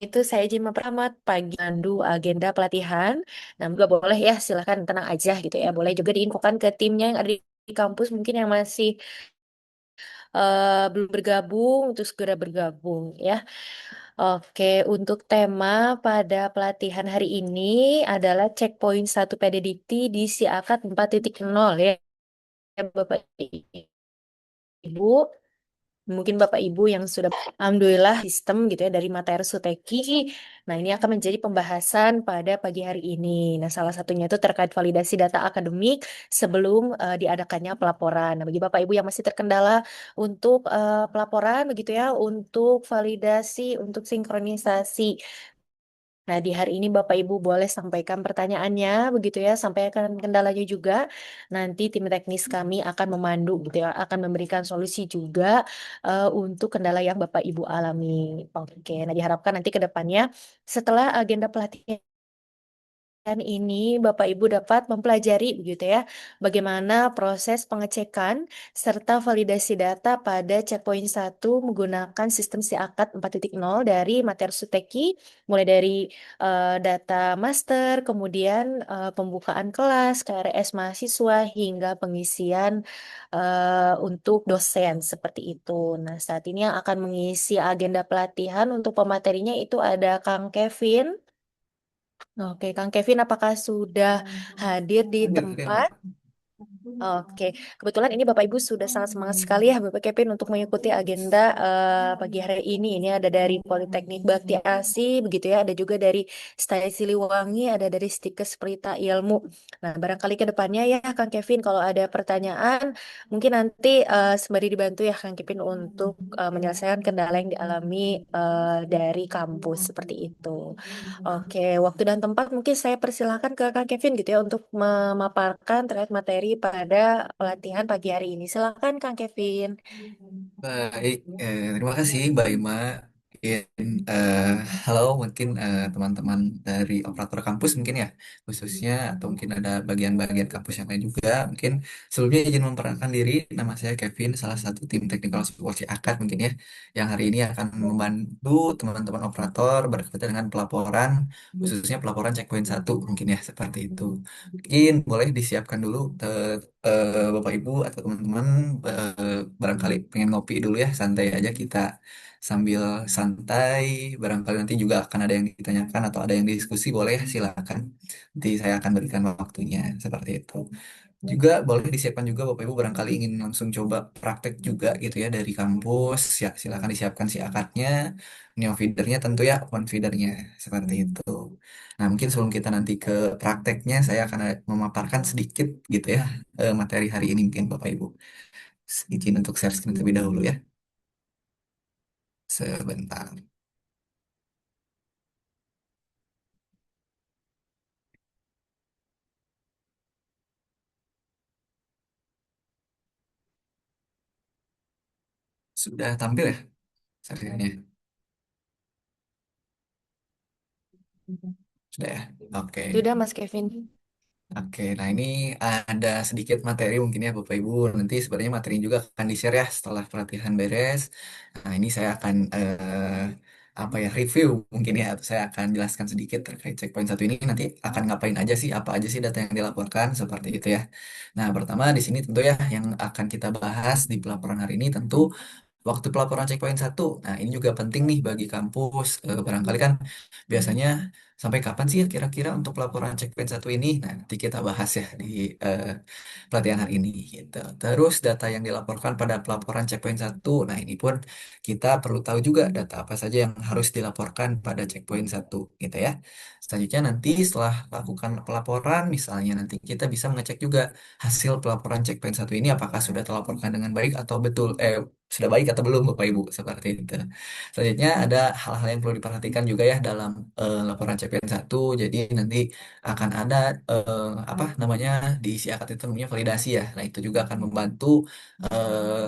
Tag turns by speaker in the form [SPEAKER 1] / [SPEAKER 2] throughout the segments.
[SPEAKER 1] itu saya izin memperlambat pagi mandu agenda pelatihan. Nah, juga boleh ya, silakan tenang aja gitu ya. Boleh juga diinfokan ke timnya yang ada di kampus mungkin yang masih belum bergabung untuk segera bergabung ya. Oke, untuk tema pada pelatihan hari ini adalah checkpoint satu PDDT di SIAKAT 4.0 ya, Bapak Ibu. Mungkin Bapak Ibu yang sudah Alhamdulillah sistem gitu ya dari materi Suteki. Nah, ini akan menjadi pembahasan pada pagi hari ini. Nah, salah satunya itu terkait validasi data akademik sebelum diadakannya pelaporan. Nah, bagi Bapak Ibu yang masih terkendala untuk pelaporan begitu ya, untuk validasi, untuk sinkronisasi. Nah, di hari ini Bapak Ibu boleh sampaikan pertanyaannya, begitu ya, sampaikan kendalanya juga. Nanti tim teknis kami akan memandu, gitu ya, akan memberikan solusi juga untuk kendala yang Bapak Ibu alami. Oke, nah diharapkan nanti ke depannya setelah agenda pelatihan dan ini Bapak Ibu dapat mempelajari begitu ya bagaimana proses pengecekan serta validasi data pada checkpoint satu menggunakan sistem SIAKAT 4.0 dari materi Suteki mulai dari data master, kemudian pembukaan kelas, KRS mahasiswa hingga pengisian untuk dosen seperti itu. Nah, saat ini yang akan mengisi agenda pelatihan untuk pematerinya itu ada Kang Kevin. Oke, Kang Kevin, apakah sudah hadir di
[SPEAKER 2] Hadir, hadir,
[SPEAKER 1] tempat?
[SPEAKER 2] Mbak.
[SPEAKER 1] Oke, kebetulan ini Bapak Ibu sudah sangat semangat sekali ya Bapak Kevin untuk mengikuti agenda pagi hari ini. Ini ada dari Politeknik Bakti Asi, begitu ya. Ada juga dari Stai Siliwangi, ada dari Stikes Pelita Ilmu. Nah, barangkali ke depannya ya Kang Kevin, kalau ada pertanyaan, mungkin nanti sembari dibantu ya Kang Kevin untuk menyelesaikan kendala yang dialami dari kampus seperti itu. Oke, waktu dan tempat mungkin saya persilahkan ke Kang Kevin gitu ya untuk memaparkan terkait materi pada pelatihan pagi hari ini. Silakan Kang Kevin.
[SPEAKER 2] Baik, terima kasih Mbak Ima. Eh, Halo, mungkin teman-teman dari operator kampus mungkin ya, khususnya atau mungkin ada bagian-bagian kampus yang lain juga. Mungkin sebelumnya izin memperkenalkan diri, nama saya Kevin, salah satu tim technical support AKAD mungkin ya, yang hari ini akan membantu teman-teman operator berkaitan dengan pelaporan, khususnya pelaporan checkpoint satu mungkin ya, seperti itu. Mungkin boleh disiapkan dulu Bapak Ibu atau teman-teman barangkali pengen ngopi dulu ya, santai aja kita sambil santai. Barangkali nanti juga akan ada yang ditanyakan atau ada yang diskusi, boleh ya, silakan. Nanti saya akan berikan waktunya seperti itu. Juga boleh disiapkan juga Bapak Ibu barangkali ingin langsung coba praktek juga gitu ya dari kampus, ya silakan disiapkan si akadnya, neo feedernya tentu ya, one feedernya seperti itu. Nah, mungkin sebelum kita nanti ke prakteknya, saya akan memaparkan sedikit gitu ya materi hari ini mungkin Bapak Ibu. Izin untuk share screen terlebih dahulu ya. Sebentar. Sudah tampil ya screen-nya? Sudah ya? Oke.
[SPEAKER 1] Sudah Mas Kevin.
[SPEAKER 2] Oke, nah ini ada sedikit materi mungkin ya Bapak Ibu. Nanti sebenarnya materi juga akan di-share ya setelah pelatihan beres. Nah ini saya akan apa ya, review mungkin ya, atau saya akan jelaskan sedikit terkait checkpoint satu ini nanti akan ngapain aja sih, apa aja sih data yang dilaporkan seperti itu ya. Nah pertama di sini tentu ya yang akan kita bahas di pelaporan hari ini tentu waktu pelaporan checkpoint satu. Nah ini juga penting nih bagi kampus. Barangkali kan biasanya sampai kapan sih ya kira-kira untuk pelaporan checkpoint satu ini? Nah, nanti kita bahas ya di eh, pelatihan hari ini gitu. Terus data yang dilaporkan pada pelaporan checkpoint satu. Nah, ini pun kita perlu tahu juga data apa saja yang harus dilaporkan pada checkpoint satu gitu ya. Selanjutnya nanti setelah lakukan pelaporan, misalnya nanti kita bisa mengecek juga hasil pelaporan checkpoint satu ini apakah sudah terlaporkan dengan baik atau betul sudah baik atau belum Bapak Ibu seperti itu. Selanjutnya ada hal-hal yang perlu diperhatikan juga ya dalam laporan CPN satu. Jadi nanti akan ada apa namanya diisi akad itu namanya validasi ya. Nah itu juga akan membantu eh,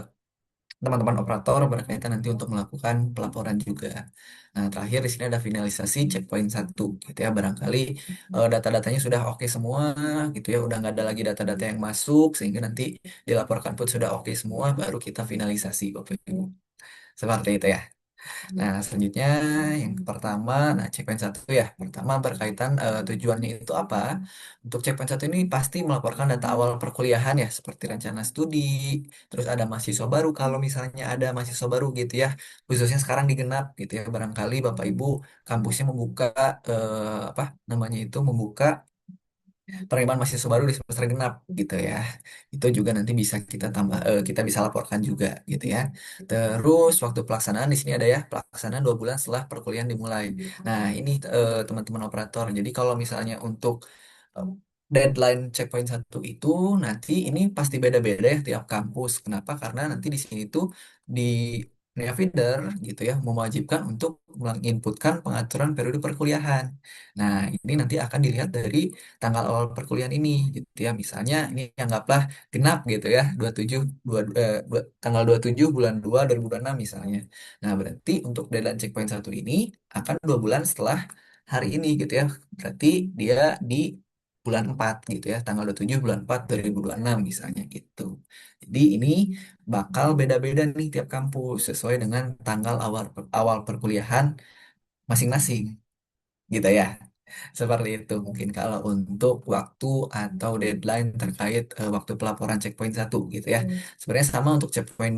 [SPEAKER 2] teman-teman operator berkaitan nanti untuk melakukan pelaporan juga. Nah terakhir di sini ada finalisasi checkpoint satu gitu ya. Barangkali data-datanya sudah oke semua gitu ya. Udah nggak ada lagi data-data yang masuk sehingga nanti dilaporkan pun sudah oke semua. Baru kita finalisasi Bapak Ibu. Seperti itu ya. Nah, selanjutnya yang pertama, nah checkpoint satu ya. Pertama berkaitan tujuannya itu apa? Untuk checkpoint satu ini pasti melaporkan data awal perkuliahan ya, seperti rencana studi, terus ada mahasiswa baru kalau misalnya ada mahasiswa baru gitu ya, khususnya sekarang di Genap gitu ya. Barangkali Bapak Ibu kampusnya membuka apa namanya itu membuka penerimaan mahasiswa baru di semester genap gitu ya. Itu juga nanti bisa kita tambah kita bisa laporkan juga gitu ya. Terus waktu pelaksanaan di sini ada ya, pelaksanaan 2 bulan setelah perkuliahan dimulai. Nah, ini teman-teman operator. Jadi kalau misalnya untuk eh, deadline checkpoint satu itu nanti ini pasti beda-beda ya tiap kampus. Kenapa? Karena nanti di sini tuh di Feeder gitu ya mewajibkan untuk menginputkan pengaturan periode perkuliahan. Nah, ini nanti akan dilihat dari tanggal awal perkuliahan ini gitu ya. Misalnya ini anggaplah genap gitu ya, 27 tanggal 27 bulan 2 2026 misalnya. Nah, berarti untuk deadline checkpoint satu ini akan 2 bulan setelah hari ini gitu ya. Berarti dia di bulan 4 gitu ya, tanggal 27 bulan 4 2026 misalnya gitu. Jadi ini bakal beda-beda nih tiap kampus sesuai dengan tanggal awal awal perkuliahan masing-masing gitu ya. Seperti itu mungkin kalau untuk waktu atau deadline terkait waktu pelaporan checkpoint satu gitu ya. Sebenarnya sama untuk checkpoint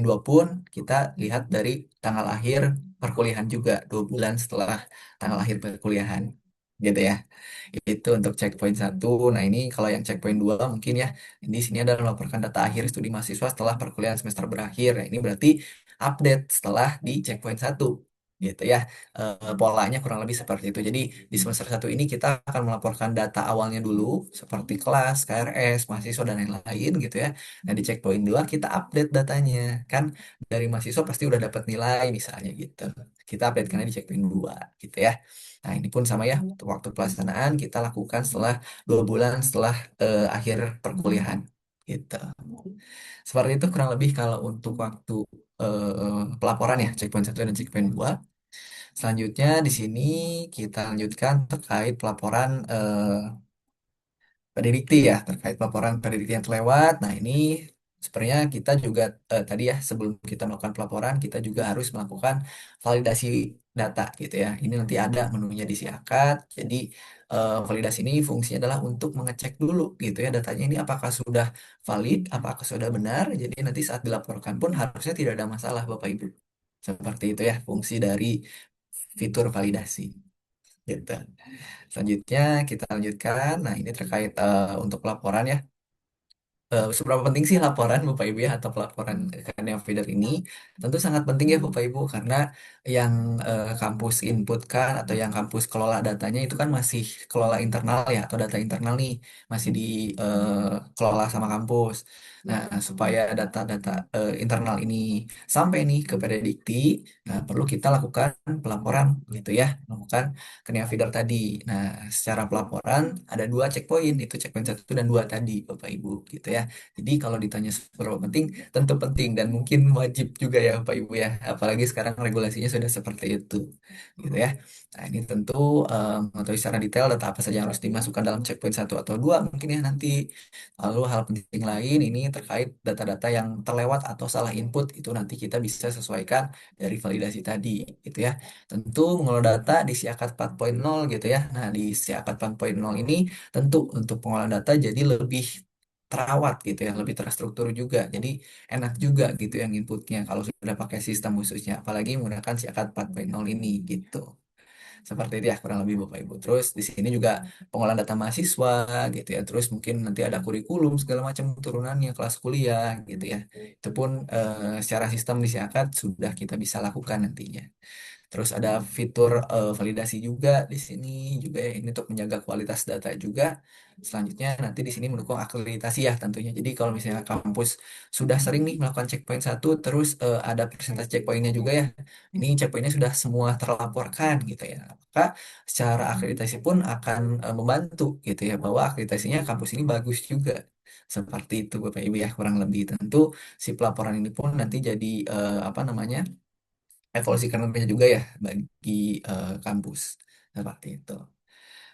[SPEAKER 2] 2 pun kita lihat dari tanggal akhir perkuliahan juga 2 bulan setelah tanggal akhir perkuliahan gitu ya. Itu untuk checkpoint satu. Nah, ini kalau yang checkpoint 2 mungkin ya. Di sini ada melaporkan data akhir studi mahasiswa setelah perkuliahan semester berakhir. Nah, ini berarti update setelah di checkpoint satu gitu ya. Polanya kurang lebih seperti itu. Jadi di semester satu ini kita akan melaporkan data awalnya dulu seperti kelas, KRS, mahasiswa dan lain-lain gitu ya. Nah, di checkpoint 2 kita update datanya. Kan dari mahasiswa pasti udah dapat nilai misalnya gitu. Kita update karena di checkpoint 2 gitu ya. Nah, ini pun sama ya, untuk waktu pelaksanaan kita lakukan setelah 2 bulan setelah akhir perkuliahan gitu. Seperti itu kurang lebih kalau untuk waktu pelaporan ya, checkpoint satu dan checkpoint 2. Selanjutnya di sini kita lanjutkan terkait pelaporan prediksi ya, terkait pelaporan prediksi yang terlewat. Nah, ini sebenarnya kita juga tadi ya sebelum kita melakukan pelaporan kita juga harus melakukan validasi data gitu ya. Ini nanti ada menunya di Siakat. Jadi validasi ini fungsinya adalah untuk mengecek dulu gitu ya datanya ini apakah sudah valid, apakah sudah benar. Jadi nanti saat dilaporkan pun harusnya tidak ada masalah Bapak Ibu. Seperti itu ya fungsi dari fitur validasi gitu. Selanjutnya kita lanjutkan. Nah, ini terkait untuk laporan ya. Seberapa penting sih laporan Bapak Ibu ya atau pelaporan Karena Feeder ini? Tentu sangat penting ya Bapak Ibu karena yang kampus inputkan atau yang kampus kelola datanya itu kan masih kelola internal ya atau data internal nih masih dikelola sama kampus. Nah, supaya data-data internal ini sampai nih ke Pedadikti, nah perlu kita lakukan pelaporan gitu ya, lakukan Karena Feeder tadi. Nah, secara pelaporan ada 2 checkpoint, itu checkpoint satu dan 2 tadi, Bapak Ibu, gitu ya. Jadi kalau ditanya seberapa penting, tentu penting dan mungkin wajib juga ya, Bapak Ibu ya. Apalagi sekarang regulasinya sudah seperti itu, gitu ya. Nah, ini tentu mengetahui secara detail data apa saja yang harus dimasukkan dalam checkpoint satu atau 2 mungkin ya nanti. Lalu hal penting lain ini terkait data-data yang terlewat atau salah input itu nanti kita bisa sesuaikan dari validasi tadi, gitu ya. Tentu mengelola data di Siakat 4.0 gitu ya. Nah, di Siakat 4.0 ini tentu untuk pengolahan data jadi lebih terawat gitu ya, lebih terstruktur juga. Jadi enak juga gitu yang inputnya kalau sudah pakai sistem khususnya, apalagi menggunakan Siakat 4.0 ini gitu. Seperti itu ya kurang lebih Bapak Ibu. Terus di sini juga pengolahan data mahasiswa gitu ya. Terus mungkin nanti ada kurikulum segala macam turunannya kelas kuliah gitu ya. Itu pun secara sistem di Siakat sudah kita bisa lakukan nantinya. Terus ada fitur validasi juga di sini juga ya, ini untuk menjaga kualitas data juga. Selanjutnya nanti di sini mendukung akreditasi ya tentunya. Jadi kalau misalnya kampus sudah sering nih melakukan checkpoint satu, terus ada persentase checkpointnya juga ya. Ini checkpointnya sudah semua terlaporkan gitu ya. Maka secara akreditasi pun akan membantu gitu ya bahwa akreditasinya kampus ini bagus juga. Seperti itu Bapak Ibu ya kurang lebih tentu si pelaporan ini pun nanti jadi apa namanya evaluasi kinerja juga ya bagi kampus seperti itu.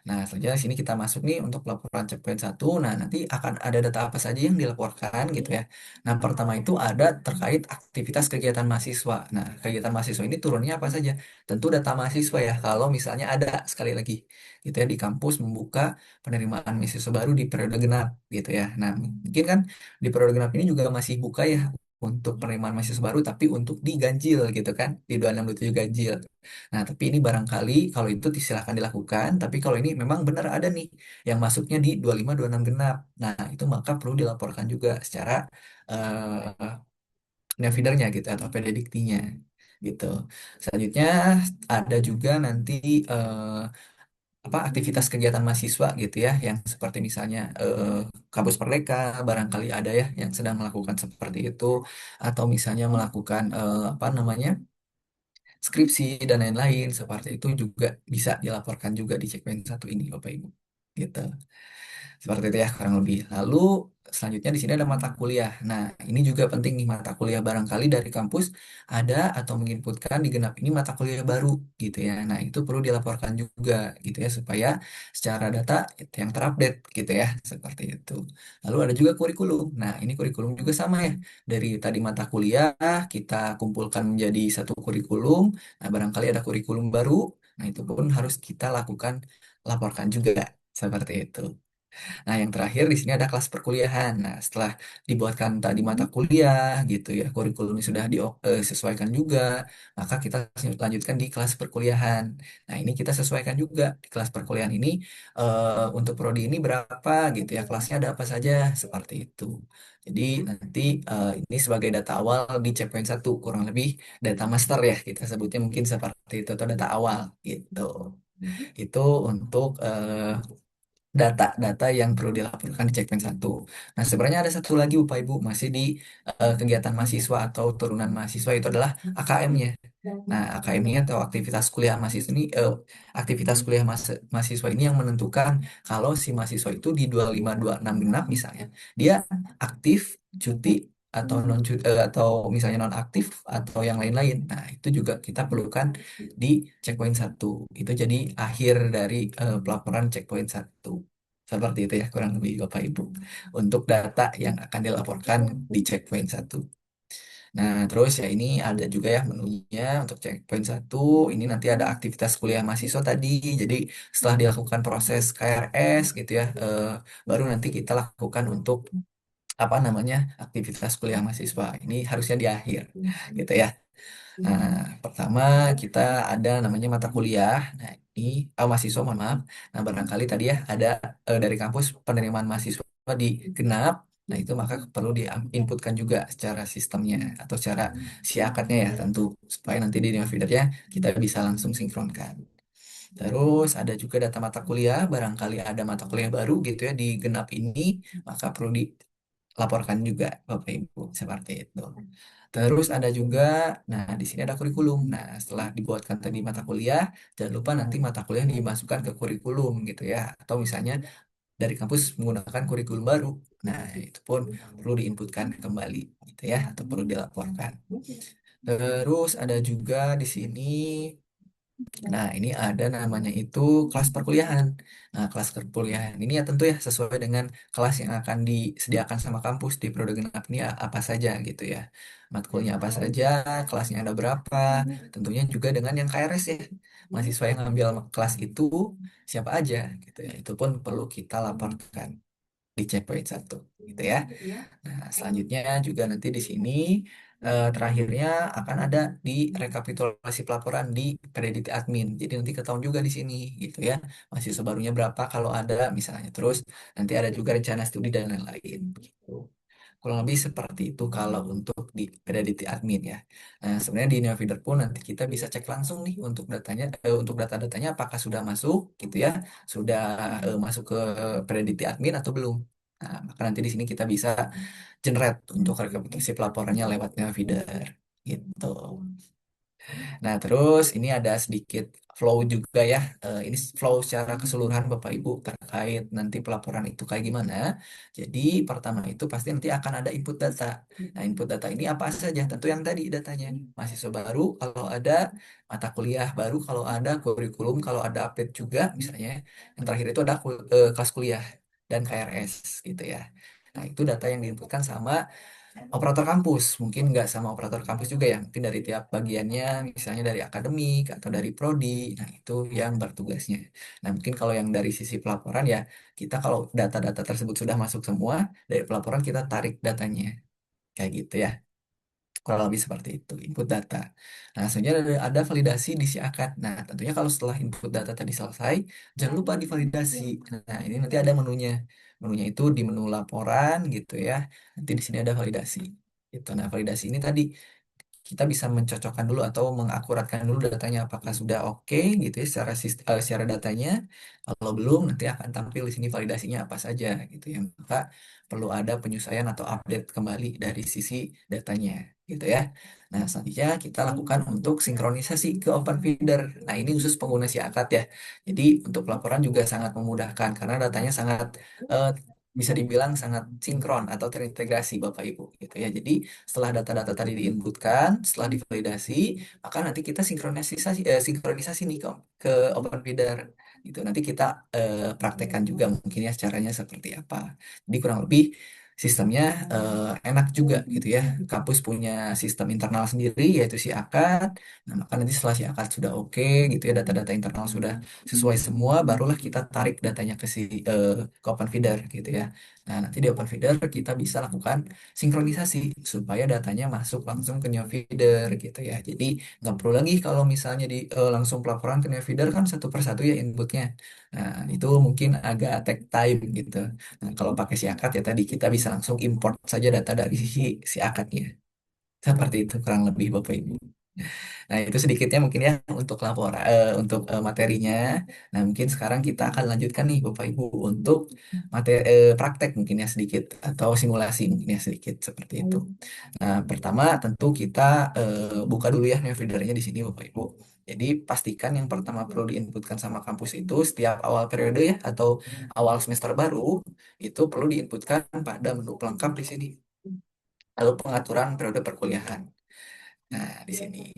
[SPEAKER 2] Nah, selanjutnya di sini kita masuk nih untuk laporan checkpoint satu. Nah, nanti akan ada data apa saja yang dilaporkan gitu ya. Nah, pertama itu ada terkait aktivitas kegiatan mahasiswa. Nah, kegiatan mahasiswa ini turunnya apa saja? Tentu data mahasiswa ya. Kalau misalnya ada sekali lagi gitu ya di kampus membuka penerimaan mahasiswa baru di periode genap gitu ya. Nah, mungkin kan di periode genap ini juga masih buka ya untuk penerimaan mahasiswa baru tapi untuk diganjil gitu kan di 2627 ganjil. Nah, tapi ini barangkali kalau itu silahkan dilakukan, tapi kalau ini memang benar ada nih yang masuknya di 2526 genap. Nah, itu maka perlu dilaporkan juga secara feedernya gitu atau pedediktinya gitu. Selanjutnya ada juga nanti apa aktivitas kegiatan mahasiswa gitu ya yang seperti misalnya kampus Merdeka barangkali ada ya yang sedang melakukan seperti itu atau misalnya melakukan apa namanya skripsi dan lain-lain seperti itu juga bisa dilaporkan juga di checkpoint satu ini Bapak Ibu gitu. Seperti itu ya kurang lebih. Lalu selanjutnya di sini ada mata kuliah. Nah, ini juga penting nih mata kuliah barangkali dari kampus ada atau menginputkan di genap ini mata kuliah baru gitu ya. Nah, itu perlu dilaporkan juga gitu ya supaya secara data itu yang terupdate gitu ya, seperti itu. Lalu ada juga kurikulum. Nah, ini kurikulum juga sama ya. Dari tadi mata kuliah kita kumpulkan menjadi satu kurikulum. Nah, barangkali ada kurikulum baru. Nah, itu pun harus kita lakukan laporkan juga seperti itu. Nah, yang terakhir di sini ada kelas perkuliahan. Nah, setelah dibuatkan tadi mata kuliah gitu ya, kurikulumnya sudah disesuaikan juga, maka kita lanjutkan di kelas perkuliahan. Nah, ini kita sesuaikan juga di kelas perkuliahan ini untuk prodi ini berapa gitu ya, kelasnya ada apa saja seperti itu. Jadi nanti ini sebagai data awal di checkpoint satu kurang lebih data master ya kita sebutnya mungkin seperti itu atau data awal gitu. Itu untuk data-data yang perlu dilaporkan di checkpoint satu. Nah, sebenarnya ada satu lagi Bapak Ibu masih di kegiatan mahasiswa atau turunan mahasiswa itu adalah AKM-nya. Nah, AKM ini atau aktivitas kuliah mahasiswa ini aktivitas kuliah mahasiswa ini yang menentukan kalau si mahasiswa itu di 2526 genap misalnya, dia aktif, cuti atau non cuti atau misalnya non aktif atau yang lain-lain. Nah, itu juga kita perlukan di checkpoint satu. Itu jadi akhir dari pelaporan checkpoint satu. Seperti itu ya kurang lebih Bapak Ibu untuk data yang akan dilaporkan di checkpoint satu. Nah, terus ya ini ada juga ya menunya untuk checkpoint satu. Ini nanti ada aktivitas kuliah mahasiswa tadi. Jadi setelah dilakukan proses KRS gitu ya, baru nanti kita lakukan untuk apa namanya aktivitas kuliah mahasiswa. Ini harusnya di akhir gitu ya. Nah, pertama kita ada namanya mata kuliah. Nah, ini mahasiswa mohon maaf. Nah, barangkali tadi ya ada dari kampus penerimaan mahasiswa di genap. Nah, itu maka perlu diinputkan juga secara sistemnya atau secara siakatnya ya tentu supaya nanti di feedernya kita bisa langsung sinkronkan. Terus ada juga data mata kuliah, barangkali ada mata kuliah baru gitu ya di genap ini, maka perlu dilaporkan juga Bapak Ibu seperti itu. Terus ada juga, nah di sini ada kurikulum. Nah setelah dibuatkan tadi mata kuliah, jangan lupa nanti mata kuliah dimasukkan ke kurikulum gitu ya. Atau misalnya dari kampus menggunakan kurikulum baru. Nah itu pun perlu diinputkan kembali gitu ya, atau perlu dilaporkan. Terus ada juga di sini nah, ini ada namanya itu kelas perkuliahan. Nah, kelas perkuliahan ini ya tentu ya sesuai dengan kelas yang akan disediakan sama kampus di periode genap ini apa saja gitu ya. Matkulnya apa saja, kelasnya ada berapa, tentunya juga dengan yang KRS ya. Mahasiswa yang ngambil kelas itu siapa aja gitu ya. Itu pun perlu kita laporkan di checkpoint satu gitu ya. Nah, selanjutnya juga nanti di sini terakhirnya akan ada di rekapitulasi pelaporan di kredit admin. Jadi nanti ketahuan juga di sini gitu ya. Masih sebarunya berapa kalau ada misalnya. Terus nanti ada juga rencana studi dan lain-lain gitu. Kurang lebih seperti itu kalau untuk di kredit admin ya. Nah, sebenarnya di Neofeeder pun nanti kita bisa cek langsung nih untuk datanya untuk data-datanya apakah sudah masuk gitu ya. Sudah masuk ke kredit admin atau belum. Nah, maka nanti di sini kita bisa generate untuk rekapitulasi pelaporannya lewat Navider gitu. Nah, terus ini ada sedikit flow juga ya. Ini flow secara keseluruhan Bapak Ibu terkait nanti pelaporan itu kayak gimana. Jadi pertama itu pasti nanti akan ada input data. Nah, input data ini apa saja? Tentu yang tadi datanya. Mahasiswa baru kalau ada, mata kuliah baru kalau ada, kurikulum kalau ada update juga misalnya. Yang terakhir itu ada kelas kuliah dan KRS gitu ya. Nah, itu data yang diinputkan sama operator kampus. Mungkin nggak sama operator kampus juga ya, mungkin dari tiap bagiannya, misalnya dari akademik atau dari prodi. Nah, itu yang bertugasnya. Nah, mungkin kalau yang dari sisi pelaporan ya, kita kalau data-data tersebut sudah masuk semua, dari pelaporan kita tarik datanya. Kayak gitu ya. Kurang lebih seperti itu, input data. Nah, selanjutnya ada validasi di si akad. Nah, tentunya kalau setelah input data tadi selesai, jangan lupa divalidasi. Nah, ini nanti ada menunya. Menunya itu di menu laporan gitu ya. Nanti di sini ada validasi. Gitu. Nah, validasi ini tadi kita bisa mencocokkan dulu atau mengakuratkan dulu datanya apakah sudah oke gitu ya secara datanya. Kalau belum nanti akan tampil di sini validasinya apa saja gitu ya. Maka perlu ada penyesuaian atau update kembali dari sisi datanya gitu ya. Nah, selanjutnya kita lakukan untuk sinkronisasi ke open feeder. Nah, ini khusus pengguna siakat ya. Jadi untuk pelaporan juga sangat memudahkan karena datanya sangat eh, bisa dibilang sangat sinkron atau terintegrasi Bapak Ibu gitu ya. Jadi setelah data-data tadi diinputkan, setelah divalidasi, maka nanti kita sinkronisasi nih ke OpenFeeder. Gitu. Nanti kita praktekkan juga mungkin ya caranya seperti apa. Jadi kurang lebih sistemnya enak juga gitu ya. Kampus punya sistem internal sendiri yaitu si akad. Nah, maka nanti setelah si akad sudah oke gitu ya, data-data internal sudah sesuai semua, barulah kita tarik datanya ke OpenFeeder gitu ya. Nah, nanti di OpenFeeder kita bisa lakukan sinkronisasi supaya datanya masuk langsung ke new feeder gitu ya. Jadi nggak perlu lagi kalau misalnya langsung pelaporan ke new feeder kan satu persatu ya inputnya. Nah, itu mungkin agak take time gitu. Nah, kalau pakai si akad ya tadi kita bisa langsung import saja data dari si akadnya. Seperti itu kurang lebih Bapak Ibu. Nah, itu sedikitnya mungkin ya untuk untuk materinya. Nah, mungkin sekarang kita akan lanjutkan nih Bapak Ibu untuk praktek mungkin ya sedikit atau simulasi mungkin ya sedikit seperti itu. Nah, pertama tentu kita buka dulu ya NeoFeeder-nya di sini Bapak Ibu. Jadi pastikan yang pertama perlu diinputkan sama kampus itu setiap awal periode ya atau awal semester baru itu perlu diinputkan pada menu pelengkap di sini. Lalu pengaturan periode perkuliahan. Nah, di sini.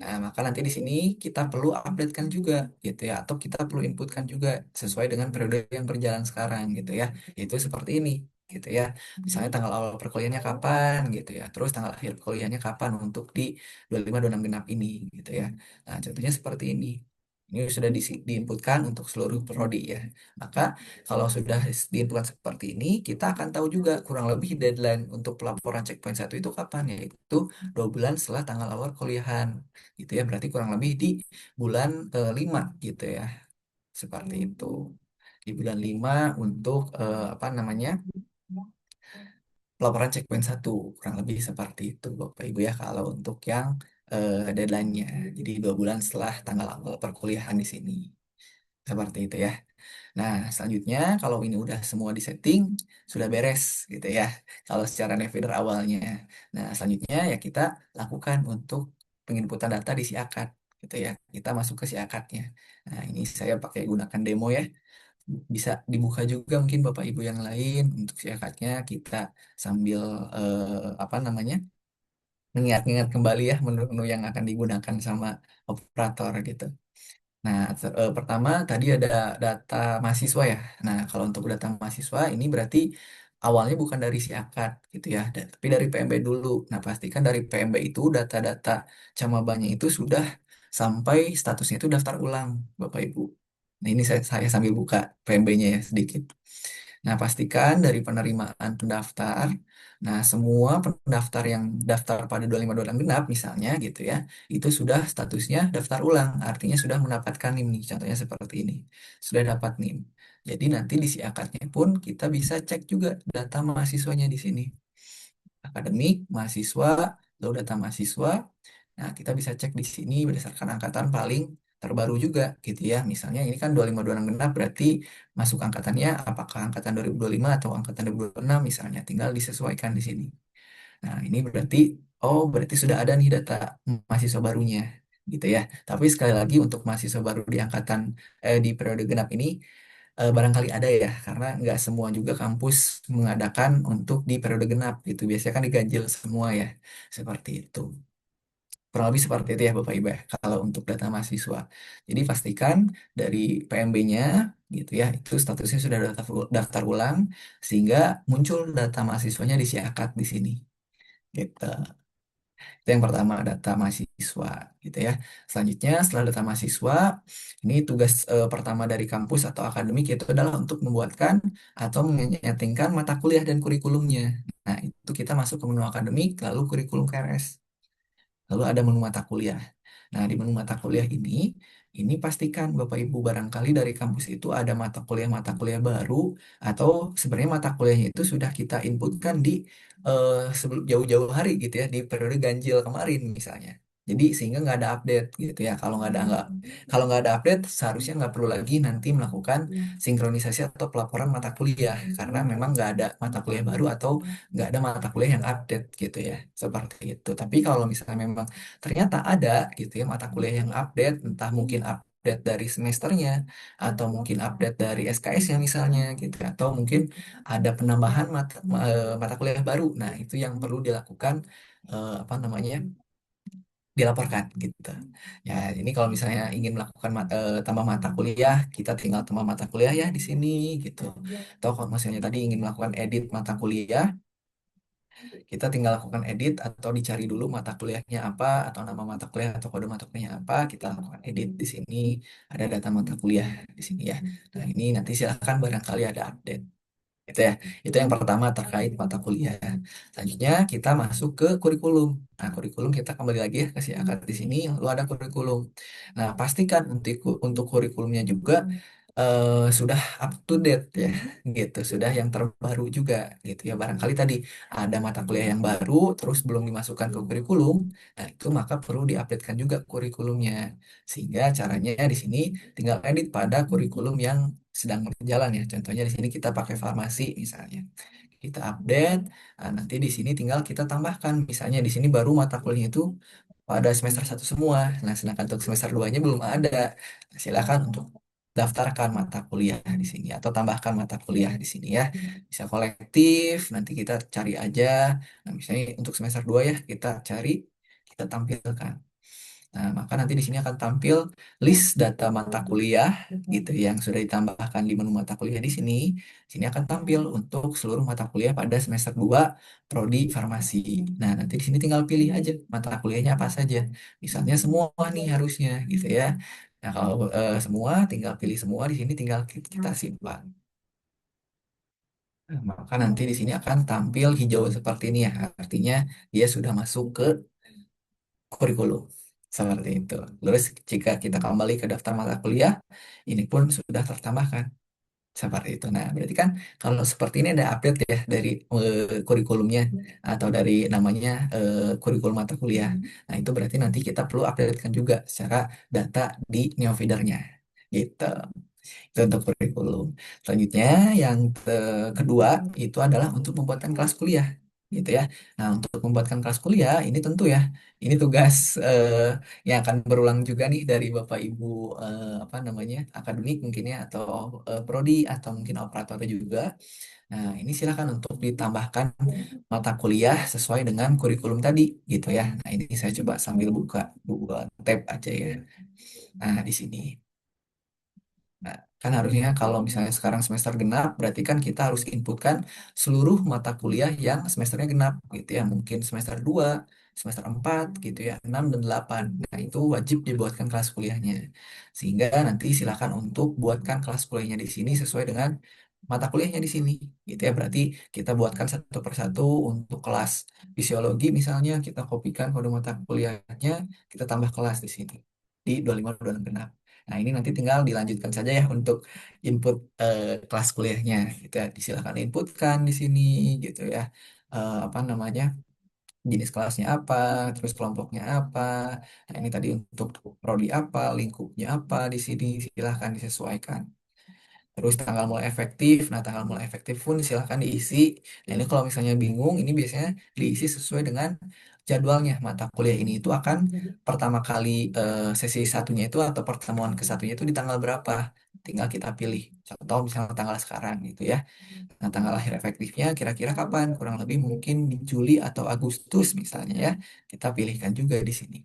[SPEAKER 2] Nah, maka nanti di sini kita perlu updatekan juga gitu ya atau kita perlu inputkan juga sesuai dengan periode yang berjalan sekarang gitu ya. Itu seperti ini gitu ya. Misalnya tanggal awal perkuliahannya kapan gitu ya. Terus tanggal akhir perkuliahannya kapan untuk di 25 26 genap ini gitu ya. Nah, contohnya seperti ini. Ini sudah diinputkan untuk seluruh prodi ya. Maka kalau sudah diinputkan seperti ini, kita akan tahu juga kurang lebih deadline untuk pelaporan checkpoint satu itu kapan, yaitu 2 bulan setelah tanggal awal kuliahan gitu ya, berarti kurang lebih di bulan 5 gitu ya, seperti itu di bulan 5 untuk apa namanya pelaporan checkpoint satu, kurang lebih seperti itu Bapak Ibu ya kalau untuk yang deadline-nya, jadi 2 bulan setelah tanggal awal perkuliahan di sini, seperti itu ya. Nah, selanjutnya kalau ini udah semua disetting, sudah beres gitu ya. Kalau secara Navigator awalnya. Nah, selanjutnya ya kita lakukan untuk penginputan data di si akad gitu ya. Kita masuk ke si akadnya. Nah, ini saya pakai gunakan demo ya. Bisa dibuka juga mungkin Bapak Ibu yang lain untuk si akadnya kita sambil apa namanya? Mengingat-ingat kembali ya menu-menu yang akan digunakan sama operator gitu. Nah, pertama tadi ada data mahasiswa ya. Nah, kalau untuk data mahasiswa ini berarti awalnya bukan dari si akad gitu ya, tapi dari PMB dulu. Nah, pastikan dari PMB itu data-data camabanya itu sudah sampai statusnya itu daftar ulang, Bapak Ibu. Nah, ini saya sambil buka PMB-nya ya sedikit. Nah, pastikan dari penerimaan pendaftar. Nah, semua pendaftar yang daftar pada 25 genap misalnya gitu ya, itu sudah statusnya daftar ulang. Artinya sudah mendapatkan NIM nih. Contohnya seperti ini. Sudah dapat NIM. Jadi nanti di si akadnya pun kita bisa cek juga data mahasiswanya di sini. Akademik, mahasiswa, lalu data mahasiswa. Nah, kita bisa cek di sini berdasarkan angkatan paling terbaru juga gitu ya. Misalnya ini kan 25 genap berarti masuk angkatannya apakah angkatan 2025 atau angkatan 2026 misalnya. Tinggal disesuaikan di sini. Nah, ini berarti oh berarti sudah ada nih data mahasiswa barunya gitu ya. Tapi sekali lagi untuk mahasiswa baru di angkatan di periode genap ini barangkali ada ya, karena nggak semua juga kampus mengadakan untuk di periode genap gitu. Biasanya kan diganjil semua ya, seperti itu. Kurang lebih seperti itu ya Bapak Ibu ya, kalau untuk data mahasiswa. Jadi pastikan dari PMB-nya gitu ya, itu statusnya sudah daftar ulang, sehingga muncul data mahasiswanya di Siakat di sini. Gitu. Itu yang pertama, data mahasiswa gitu ya. Selanjutnya setelah data mahasiswa, ini tugas pertama dari kampus atau akademik itu adalah untuk membuatkan atau menyetingkan mata kuliah dan kurikulumnya. Nah, itu kita masuk ke menu akademik, lalu kurikulum KRS. Lalu ada menu mata kuliah. Nah, di menu mata kuliah ini pastikan Bapak Ibu barangkali dari kampus itu ada mata kuliah baru atau sebenarnya mata kuliahnya itu sudah kita inputkan di sebelum jauh-jauh hari gitu ya, di periode ganjil kemarin misalnya. Jadi sehingga nggak ada update gitu ya. Kalau nggak ada update seharusnya nggak perlu lagi nanti melakukan sinkronisasi atau pelaporan mata kuliah karena memang nggak ada mata kuliah baru atau nggak ada mata kuliah yang update gitu ya, seperti itu. Tapi kalau misalnya memang ternyata ada gitu ya mata kuliah yang update, entah mungkin update dari semesternya atau mungkin update dari SKS-nya misalnya gitu, atau mungkin ada penambahan mata kuliah baru. Nah, itu yang perlu dilakukan apa namanya? Dilaporkan gitu. Ya, ini kalau misalnya ingin melakukan tambah mata kuliah, kita tinggal tambah mata kuliah ya di sini gitu. Atau kalau misalnya tadi ingin melakukan edit mata kuliah, kita tinggal lakukan edit atau dicari dulu mata kuliahnya apa atau nama mata kuliah atau kode mata kuliahnya apa, kita lakukan edit di sini, ada data mata kuliah di sini ya. Nah, ini nanti silakan barangkali ada update. Itu ya, itu yang pertama terkait mata kuliah. Selanjutnya kita masuk ke kurikulum. Nah, kurikulum kita kembali lagi ya kasih akar di sini, lalu ada kurikulum. Nah, pastikan untuk kurikulumnya juga sudah up to date ya, gitu. Sudah yang terbaru juga, gitu ya. Barangkali tadi ada mata kuliah yang baru, terus belum dimasukkan ke kurikulum. Nah, itu maka perlu diupdatekan juga kurikulumnya. Sehingga caranya di sini tinggal edit pada kurikulum yang sedang berjalan ya. Contohnya di sini kita pakai farmasi misalnya. Kita update, nah, nanti di sini tinggal kita tambahkan. Misalnya di sini baru mata kuliahnya itu pada semester satu semua. Nah, sedangkan untuk semester 2-nya belum ada. Nah, silakan untuk daftarkan mata kuliah di sini atau tambahkan mata kuliah di sini ya. Bisa kolektif, nanti kita cari aja. Nah, misalnya untuk semester 2 ya, kita cari, kita tampilkan. Nah, maka nanti di sini akan tampil list data mata kuliah gitu yang sudah ditambahkan di menu mata kuliah di sini. Sini akan tampil untuk seluruh mata kuliah pada semester 2 prodi farmasi. Nah, nanti di sini tinggal pilih aja mata kuliahnya apa saja. Misalnya semua nih harusnya gitu ya. Nah, kalau semua tinggal pilih semua di sini tinggal kita simpan. Nah, maka nanti di sini akan tampil hijau seperti ini ya. Artinya dia sudah masuk ke kurikulum. Seperti itu. Terus jika kita kembali ke daftar mata kuliah, ini pun sudah tertambahkan. Seperti itu. Nah, berarti kan kalau seperti ini ada update ya dari kurikulumnya atau dari namanya kurikulum mata kuliah. Nah, itu berarti nanti kita perlu updatekan juga secara data di Neofeedernya. Gitu. Itu untuk kurikulum. Selanjutnya yang kedua itu adalah untuk membuatkan kelas kuliah, gitu ya. Nah, untuk membuatkan kelas kuliah ini tentu ya, ini tugas yang akan berulang juga nih dari Bapak Ibu apa namanya akademik mungkin ya atau prodi atau mungkin operator juga. Nah, ini silakan untuk ditambahkan mata kuliah sesuai dengan kurikulum tadi, gitu ya. Nah, ini saya coba sambil buka dua tab aja ya. Nah, di sini. Nah, kan harusnya kalau misalnya sekarang semester genap, berarti kan kita harus inputkan seluruh mata kuliah yang semesternya genap gitu ya. Mungkin semester 2, semester 4 gitu ya, 6 dan 8. Nah, itu wajib dibuatkan kelas kuliahnya. Sehingga nanti silakan untuk buatkan kelas kuliahnya di sini sesuai dengan mata kuliahnya di sini. Gitu ya, berarti kita buatkan satu persatu untuk kelas fisiologi misalnya, kita kopikan kode mata kuliahnya, kita tambah kelas di sini. Di 25 genap. Nah, ini nanti tinggal dilanjutkan saja ya untuk input kelas kuliahnya. Kita disilakan inputkan di sini gitu ya. Apa namanya? Jenis kelasnya apa, terus kelompoknya apa. Nah, ini tadi untuk prodi apa, lingkupnya apa di sini silahkan disesuaikan. terus tanggal mulai efektif. Nah, tanggal mulai efektif pun silahkan diisi. Nah, ini kalau misalnya bingung, ini biasanya diisi sesuai dengan jadwalnya. Mata kuliah ini itu akan pertama kali sesi satunya itu atau pertemuan ke satunya itu di tanggal berapa. Tinggal kita pilih. Contoh misalnya tanggal sekarang gitu ya. Nah, tanggal akhir efektifnya kira-kira kapan? Kurang lebih mungkin di Juli atau Agustus misalnya ya. Kita pilihkan juga di sini.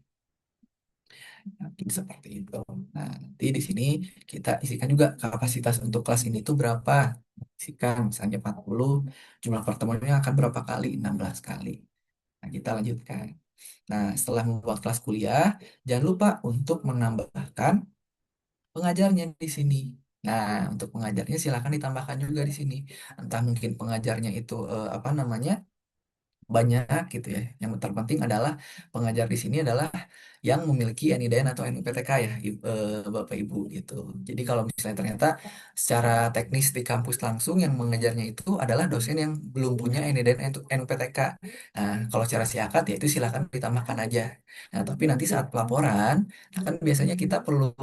[SPEAKER 2] Mungkin seperti itu. Nah, nanti di sini kita isikan juga kapasitas untuk kelas ini tuh berapa. Isikan misalnya 40, jumlah pertemuannya akan berapa kali? 16 kali. Nah, kita lanjutkan. Nah, setelah membuat kelas kuliah, jangan lupa untuk menambahkan pengajarnya di sini. Nah, untuk pengajarnya silakan ditambahkan juga di sini. Entah mungkin pengajarnya itu apa namanya? Banyak gitu ya. Yang terpenting adalah pengajar di sini adalah yang memiliki NIDN atau NUPTK ya, Bapak Ibu gitu. Jadi kalau misalnya ternyata secara teknis di kampus langsung yang mengajarnya itu adalah dosen yang belum punya NIDN atau NUPTK. Nah, kalau secara siakat ya itu silakan ditambahkan aja. Nah, tapi nanti saat pelaporan, nah kan biasanya kita perlu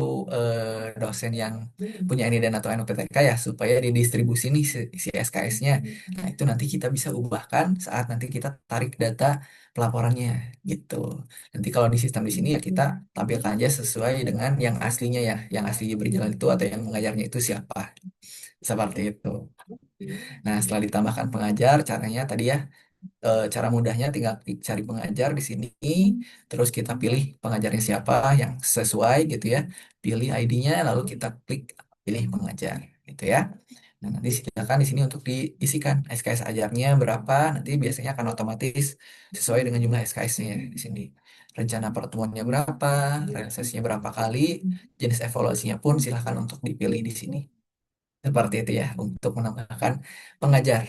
[SPEAKER 2] dosen yang punya NIDN atau NUPTK ya supaya didistribusi nih si SKS-nya. Nah, itu nanti kita bisa ubahkan saat nanti kita tarik data pelaporannya gitu. Nanti kalau di sistem di sini ya kita tampilkan aja sesuai dengan yang aslinya ya, yang aslinya berjalan itu atau yang mengajarnya itu siapa. Seperti itu. Nah, setelah ditambahkan pengajar, caranya tadi ya, cara mudahnya tinggal klik cari pengajar di sini, terus kita pilih pengajarnya siapa yang sesuai gitu ya, pilih ID-nya, lalu kita klik pilih pengajar gitu ya. Nah, nanti silakan di sini untuk diisikan SKS ajarnya berapa, nanti biasanya akan otomatis sesuai dengan jumlah SKS-nya di sini. Rencana pertemuannya berapa, realisasinya berapa kali, jenis evaluasinya pun silahkan untuk dipilih di sini. Seperti itu ya, untuk menambahkan pengajar.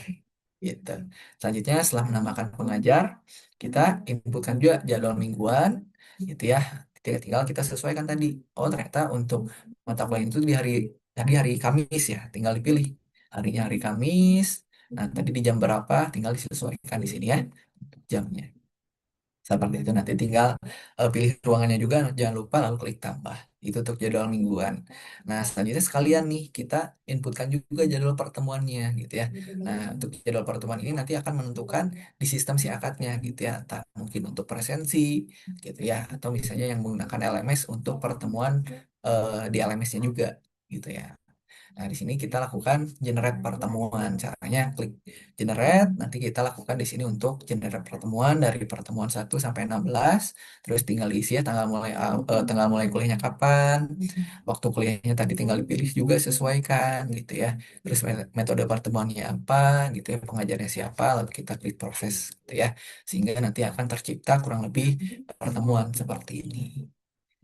[SPEAKER 2] Gitu. Selanjutnya setelah menambahkan pengajar, kita inputkan juga jadwal mingguan, gitu ya. Tinggal kita sesuaikan tadi. Oh ternyata untuk mata kuliah itu di hari Kamis ya, tinggal dipilih harinya hari Kamis. Nah tadi di jam berapa, tinggal disesuaikan di sini ya jamnya. Seperti itu nanti tinggal pilih ruangannya juga jangan lupa lalu klik tambah. Itu untuk jadwal mingguan. Nah, selanjutnya sekalian nih kita inputkan juga jadwal pertemuannya gitu ya. Nah, untuk jadwal pertemuan ini nanti akan menentukan di sistem si akadnya gitu ya. Entah mungkin untuk presensi gitu ya atau misalnya yang menggunakan LMS untuk pertemuan di LMS-nya juga gitu ya. Nah, di sini kita lakukan generate pertemuan. Caranya klik generate, nanti kita lakukan di sini untuk generate pertemuan dari pertemuan 1 sampai 16. Terus tinggal diisi ya tanggal mulai kuliahnya kapan, waktu kuliahnya tadi tinggal dipilih juga sesuaikan gitu ya. Terus metode pertemuannya apa gitu ya, pengajarnya siapa, lalu kita klik proses gitu ya. Sehingga nanti akan tercipta kurang lebih pertemuan seperti ini.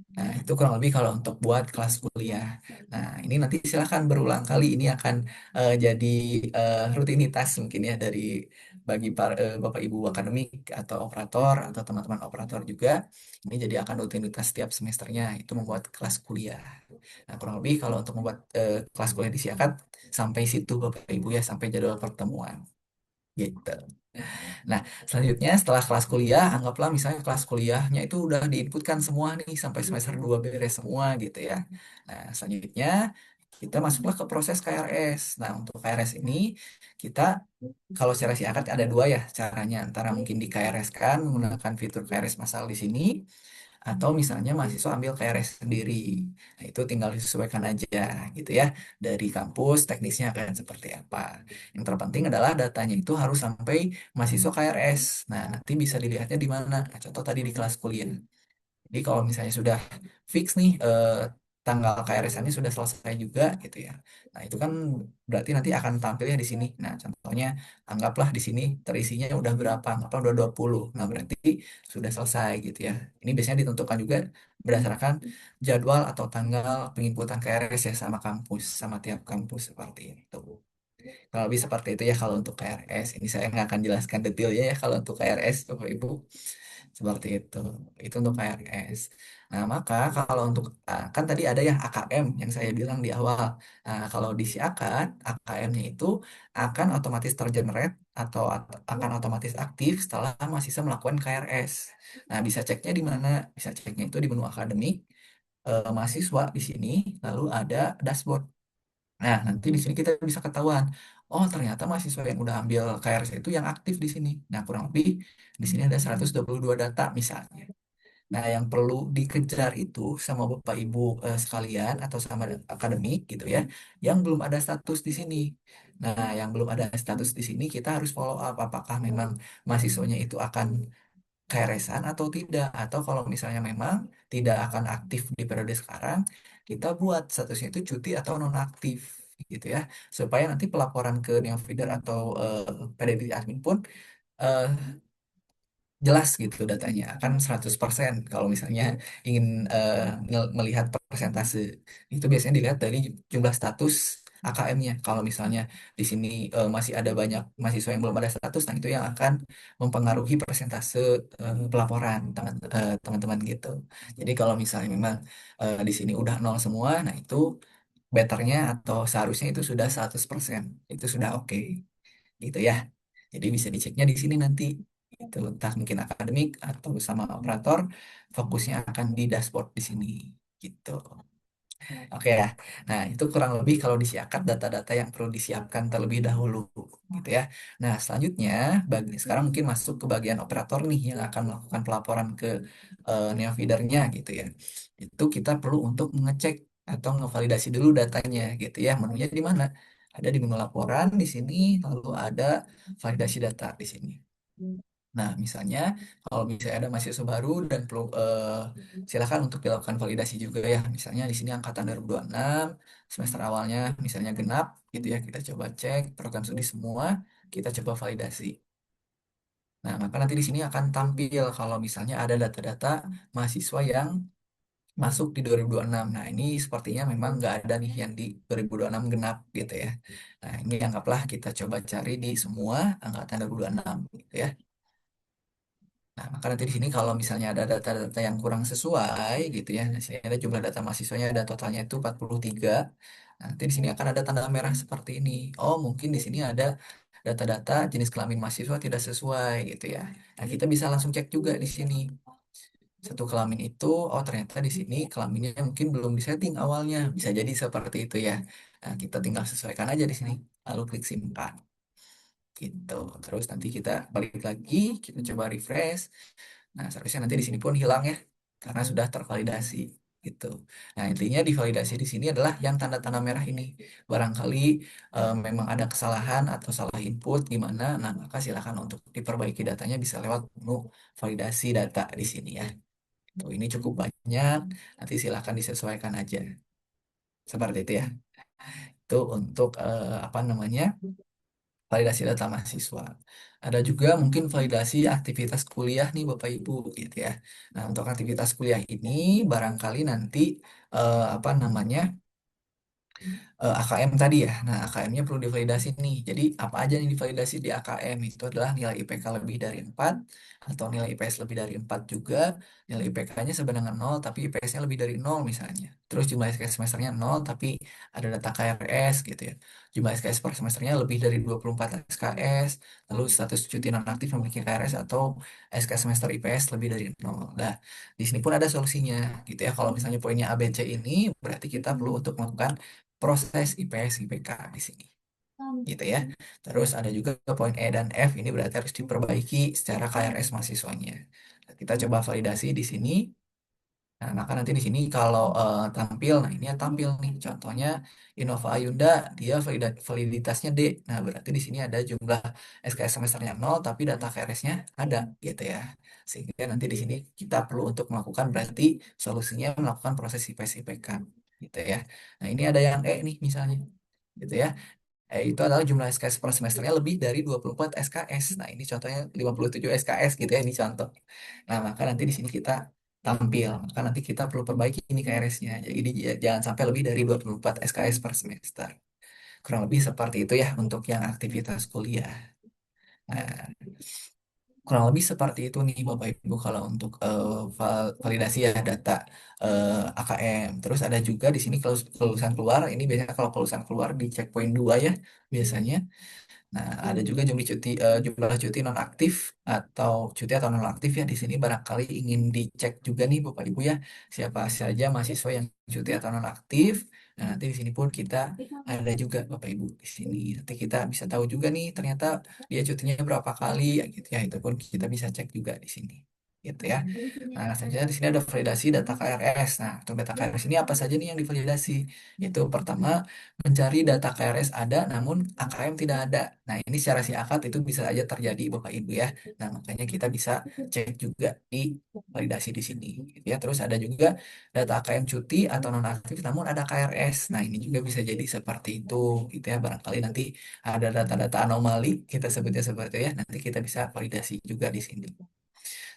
[SPEAKER 2] Nah, itu kurang lebih kalau untuk buat kelas kuliah. Nah, ini nanti silahkan berulang kali. Ini akan jadi rutinitas mungkin ya dari bagi para Bapak Ibu akademik atau operator atau teman-teman operator juga. Ini jadi akan rutinitas setiap semesternya itu membuat kelas kuliah. Nah, kurang lebih kalau untuk membuat kelas kuliah di Siakat sampai situ Bapak Ibu ya sampai jadwal pertemuan gitu. Nah, selanjutnya setelah kelas kuliah, anggaplah misalnya kelas kuliahnya itu udah diinputkan semua nih sampai semester 2 beres semua gitu ya. Nah, selanjutnya kita masuklah ke proses KRS. Nah, untuk KRS ini kita kalau secara siakat ada dua ya caranya. Antara mungkin di KRS kan menggunakan fitur KRS massal di sini atau misalnya mahasiswa ambil KRS sendiri. Nah, itu tinggal disesuaikan aja gitu ya. Dari kampus teknisnya akan seperti apa. Yang terpenting adalah datanya itu harus sampai mahasiswa KRS. Nah, nanti bisa dilihatnya di mana? Nah, contoh tadi di kelas kuliah. Jadi kalau misalnya sudah fix nih tanggal KRS-nya sudah selesai juga gitu ya. Nah, itu kan berarti nanti akan tampilnya di sini. Nah, contohnya anggaplah di sini terisinya udah berapa? Anggaplah udah 20. Nah, berarti sudah selesai gitu ya. Ini biasanya ditentukan juga berdasarkan jadwal atau tanggal penginputan KRS ya sama kampus, sama tiap kampus seperti itu. Kalau lebih seperti itu ya kalau untuk KRS. Ini saya nggak akan jelaskan detailnya ya kalau untuk KRS, Bapak Ibu. Seperti itu. Itu untuk KRS. Nah, maka kalau untuk kan tadi ada ya AKM yang saya bilang di awal. Nah, kalau di Siakat, AKM-nya itu akan otomatis tergenerate atau akan otomatis aktif setelah mahasiswa melakukan KRS. Nah, bisa ceknya di mana? Bisa ceknya itu di menu akademik, mahasiswa di sini, lalu ada dashboard. Nah, nanti di sini kita bisa ketahuan, oh ternyata mahasiswa yang udah ambil KRS itu yang aktif di sini. Nah, kurang lebih di sini ada 122 data misalnya. Nah, yang perlu dikejar itu sama Bapak Ibu sekalian atau sama akademik gitu ya, yang belum ada status di sini. Nah, yang belum ada status di sini kita harus follow up apakah memang mahasiswanya itu akan KRS-an atau tidak. Atau kalau misalnya memang tidak akan aktif di periode sekarang, kita buat statusnya itu cuti atau nonaktif gitu ya. Supaya nanti pelaporan ke Neon Feeder atau PDD admin pun eh, jelas gitu datanya akan 100% kalau misalnya ingin melihat persentase itu biasanya dilihat dari jumlah status AKM-nya. Kalau misalnya di sini masih ada banyak mahasiswa yang belum ada status, nah itu yang akan mempengaruhi persentase pelaporan teman-teman gitu. Jadi kalau misalnya memang di sini udah nol semua, nah itu betternya atau seharusnya itu sudah 100%, itu sudah oke gitu ya. Jadi bisa diceknya di sini nanti. Itu entah mungkin akademik atau sama operator, fokusnya akan di dashboard di sini. Gitu. Oke ya. Nah, itu kurang lebih kalau disiapkan data-data yang perlu disiapkan terlebih dahulu gitu ya. Nah, selanjutnya sekarang mungkin masuk ke bagian operator nih yang akan melakukan pelaporan ke neofeedernya gitu ya. Itu kita perlu untuk mengecek atau ngevalidasi dulu datanya gitu ya. Menunya di mana? Ada di menu laporan di sini, lalu ada validasi data di sini. Nah, misalnya kalau misalnya ada mahasiswa baru dan perlu silakan untuk dilakukan validasi juga ya. Misalnya di sini angkatan 2026 semester awalnya misalnya genap gitu ya. Kita coba cek program studi semua, kita coba validasi. Nah, maka nanti di sini akan tampil kalau misalnya ada data-data mahasiswa yang masuk di 2026. Nah, ini sepertinya memang nggak ada nih yang di 2026 genap gitu ya. Nah, ini anggaplah kita coba cari di semua angkatan 2026 gitu ya. Nah, maka nanti di sini kalau misalnya ada data-data yang kurang sesuai gitu ya, di sini ada jumlah data mahasiswanya ada totalnya itu 43. Nanti di sini akan ada tanda merah seperti ini. Oh, mungkin di sini ada data-data jenis kelamin mahasiswa tidak sesuai gitu ya. Nah, kita bisa langsung cek juga di sini. Satu kelamin itu, oh ternyata di sini kelaminnya mungkin belum disetting awalnya. Bisa jadi seperti itu ya. Nah, kita tinggal sesuaikan aja di sini. Lalu klik simpan. Gitu. Terus nanti kita balik lagi, kita coba refresh. Nah, seharusnya nanti di sini pun hilang ya, karena sudah tervalidasi gitu. Nah, intinya di validasi di sini adalah yang tanda-tanda merah ini. Barangkali memang ada kesalahan atau salah input gimana, nah maka silakan untuk diperbaiki datanya bisa lewat menu validasi data di sini ya. Tuh, ini cukup banyak, nanti silakan disesuaikan aja. Seperti itu ya. Itu untuk apa namanya? Validasi data mahasiswa. Ada juga mungkin validasi aktivitas kuliah nih Bapak Ibu gitu ya. Nah, untuk aktivitas kuliah ini barangkali nanti apa namanya? AKM tadi ya. Nah, AKM-nya perlu divalidasi nih. Jadi, apa aja yang divalidasi di AKM itu adalah nilai IPK lebih dari 4 atau nilai IPS lebih dari 4 juga. Nilai IPK-nya sebenarnya 0 tapi IPS-nya lebih dari 0 misalnya. Terus jumlah SKS semesternya 0 tapi ada data KRS gitu ya. Jumlah SKS per semesternya lebih dari 24 SKS. Lalu status cuti nonaktif memiliki KRS atau SKS semester IPS lebih dari 0. Nah, di sini pun ada solusinya gitu ya. Kalau misalnya poinnya ABC ini berarti kita perlu untuk melakukan proses IPS IPK di sini gitu ya. Terus ada juga poin E dan F ini berarti harus diperbaiki secara KRS mahasiswanya. Nah, kita coba validasi di sini. Nah, maka nanti di sini kalau tampil, nah ini yang tampil nih. Contohnya Innova Ayunda dia validitasnya D. Nah, berarti di sini ada jumlah SKS semesternya 0 tapi data KRS-nya ada gitu ya. Sehingga nanti di sini kita perlu untuk melakukan berarti solusinya melakukan proses IPS IPK gitu ya. Nah, ini ada yang E nih misalnya gitu ya. Itu adalah jumlah SKS per semesternya lebih dari 24 SKS. Nah, ini contohnya 57 SKS gitu ya, ini contoh. Nah, maka nanti di sini kita tampil. Maka nanti kita perlu perbaiki ini KRS-nya. Jadi jangan sampai lebih dari 24 SKS per semester. Kurang lebih seperti itu ya untuk yang aktivitas kuliah. Nah, kurang lebih seperti itu nih Bapak Ibu kalau untuk validasi ya data AKM. Terus ada juga di sini kalau kelulusan keluar, ini biasanya kalau kelulusan keluar di checkpoint 2 ya biasanya. Nah, ada juga jumlah cuti nonaktif atau cuti atau nonaktif ya di sini barangkali ingin dicek juga nih Bapak Ibu ya siapa saja mahasiswa yang cuti atau nonaktif. Nah, nanti di sini pun kita ada juga Bapak Ibu di sini. Nanti kita bisa tahu juga nih ternyata dia cutinya berapa kali ya gitu ya. Itu pun kita bisa cek juga di sini. Gitu ya. Nah, selanjutnya di sini ada validasi data KRS. Nah, untuk data KRS ini apa saja nih yang divalidasi? Itu pertama mencari data KRS ada namun AKM tidak ada. Nah, ini secara si akad itu bisa aja terjadi Bapak Ibu ya. Nah, makanya kita bisa cek juga di validasi di sini gitu ya. Terus ada juga data AKM cuti atau nonaktif namun ada KRS. Nah, ini juga bisa jadi seperti itu gitu ya. Barangkali nanti ada data-data anomali kita sebutnya seperti itu ya. Nanti kita bisa validasi juga di sini.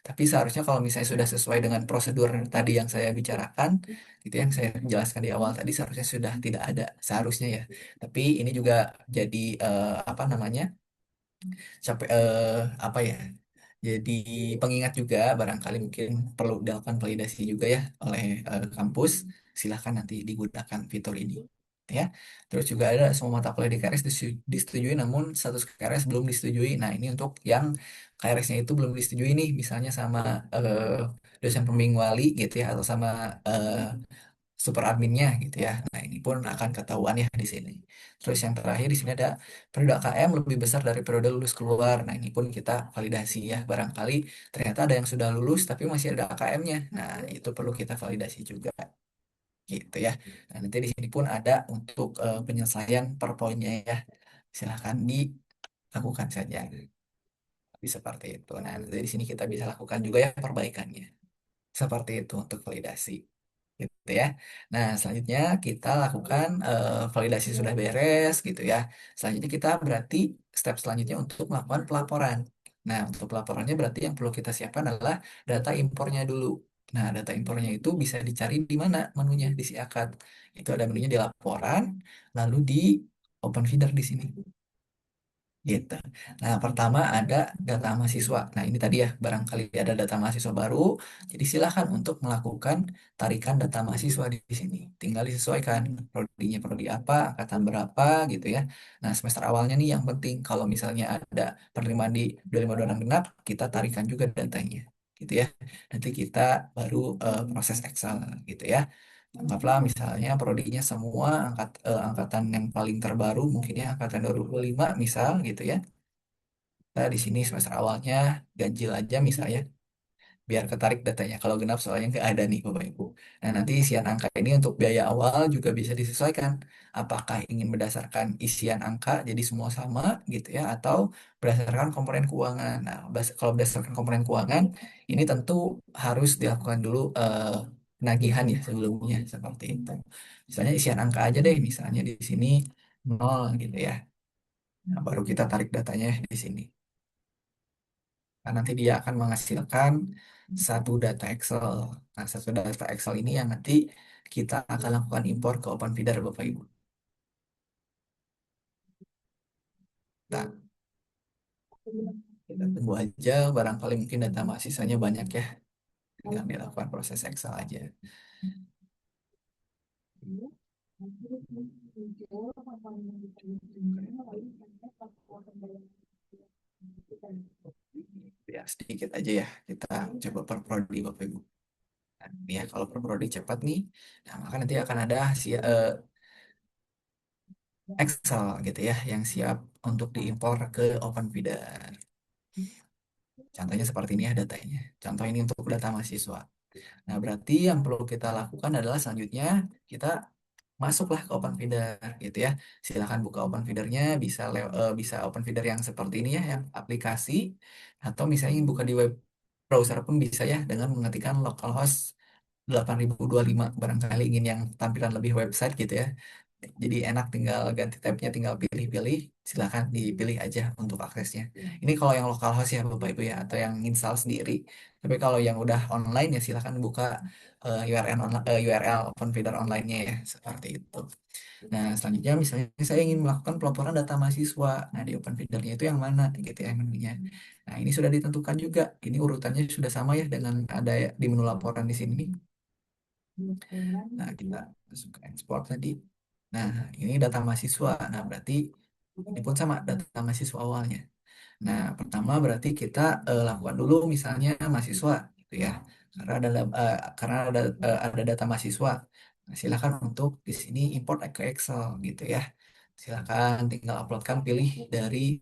[SPEAKER 2] Tapi seharusnya kalau misalnya sudah sesuai dengan prosedur tadi yang saya bicarakan, gitu yang saya jelaskan di awal tadi seharusnya sudah tidak ada seharusnya ya. Tapi ini juga jadi apa namanya? Apa ya? Jadi pengingat juga barangkali mungkin perlu dilakukan validasi juga ya oleh kampus. Silahkan nanti digunakan fitur ini. Ya, terus juga ada semua mata kuliah di KRS disetujui, namun status KRS belum disetujui. Nah, ini untuk yang KRS-nya itu belum disetujui nih, misalnya sama dosen pembimbing wali gitu ya, atau sama eh, super adminnya gitu ya. Nah, ini pun akan ketahuan ya di sini. Terus yang terakhir di sini ada periode AKM lebih besar dari periode lulus keluar. Nah, ini pun kita validasi ya. Barangkali ternyata ada yang sudah lulus tapi masih ada AKM-nya. Nah, itu perlu kita validasi juga gitu ya. Nah, nanti di sini pun ada untuk penyelesaian per poinnya ya. Silahkan dilakukan saja. Tapi seperti itu. Nah, nanti di sini kita bisa lakukan juga ya perbaikannya. Seperti itu untuk validasi. Gitu ya. Nah, selanjutnya kita lakukan validasi sudah beres gitu ya. Selanjutnya kita berarti step selanjutnya untuk melakukan pelaporan. Nah, untuk pelaporannya berarti yang perlu kita siapkan adalah data impornya dulu. Nah, data impornya itu bisa dicari di mana menunya di si akad. Itu ada menunya di laporan, lalu di open feeder di sini. Gitu. Nah, pertama ada data mahasiswa. Nah, ini tadi ya, barangkali ada data mahasiswa baru. Jadi silakan untuk melakukan tarikan data mahasiswa di sini. Tinggal disesuaikan prodinya prodi apa, angkatan berapa gitu ya. Nah, semester awalnya nih yang penting kalau misalnya ada penerimaan di 2526 genap, kita tarikan juga datanya. Gitu ya. Nanti kita baru proses Excel gitu ya. Anggaplah misalnya prodinya semua angkatan yang paling terbaru mungkin ya angkatan 2005 misal gitu ya. Nah, di sini semester awalnya ganjil aja misalnya biar ketarik datanya. Kalau genap soalnya nggak ada nih Bapak Ibu. Nah, nanti isian angka ini untuk biaya awal juga bisa disesuaikan. Apakah ingin berdasarkan isian angka jadi semua sama gitu ya atau berdasarkan komponen keuangan. Nah, kalau berdasarkan komponen keuangan ini tentu harus dilakukan dulu penagihan ya sebelumnya seperti itu. Misalnya isian angka aja deh, misalnya di sini nol gitu ya. Nah, baru kita tarik datanya di sini. Nah, nanti dia akan menghasilkan satu data Excel. Nah, satu data Excel ini yang nanti kita akan lakukan impor ke OpenFeeder, Bapak Ibu. Nah, kita tunggu aja, barangkali mungkin data mahasiswanya banyak ya. Tinggal dilakukan proses Excel aja. Ya, sedikit aja ya. Kita coba per prodi, Bapak Ibu. Nah, ini ya, kalau per prodi cepat nih, nah, maka nanti akan ada Excel gitu ya, yang siap untuk diimpor ke OpenFeeder. Contohnya seperti ini ya datanya. Contoh ini untuk data mahasiswa. Nah, berarti yang perlu kita lakukan adalah selanjutnya kita masuklah ke open feeder gitu ya. Silakan buka open feedernya, bisa open feeder yang seperti ini ya, yang aplikasi atau misalnya buka di web browser pun bisa ya dengan mengetikkan localhost 8025 barangkali ingin yang tampilan lebih website gitu ya. Jadi enak tinggal ganti tabnya, tinggal pilih-pilih, silahkan dipilih aja untuk aksesnya. Ini kalau yang localhost ya Bapak Ibu ya, atau yang install sendiri. Tapi kalau yang udah online ya silahkan buka URL open feeder online-nya ya, seperti itu. Nah, selanjutnya misalnya saya ingin melakukan pelaporan data mahasiswa. Nah, di open feeder-nya itu yang mana gitu ya menunya. Nah, ini sudah ditentukan juga. Ini urutannya sudah sama ya dengan ada di menu laporan di sini. Nah, kita masuk ke ekspor tadi. Nah, ini data mahasiswa. Nah, berarti ini pun sama data mahasiswa awalnya. Nah, pertama berarti kita lakukan dulu misalnya mahasiswa gitu ya. Karena ada data mahasiswa. Nah, silakan untuk di sini import ke Excel gitu ya. Silakan tinggal uploadkan, pilih dari,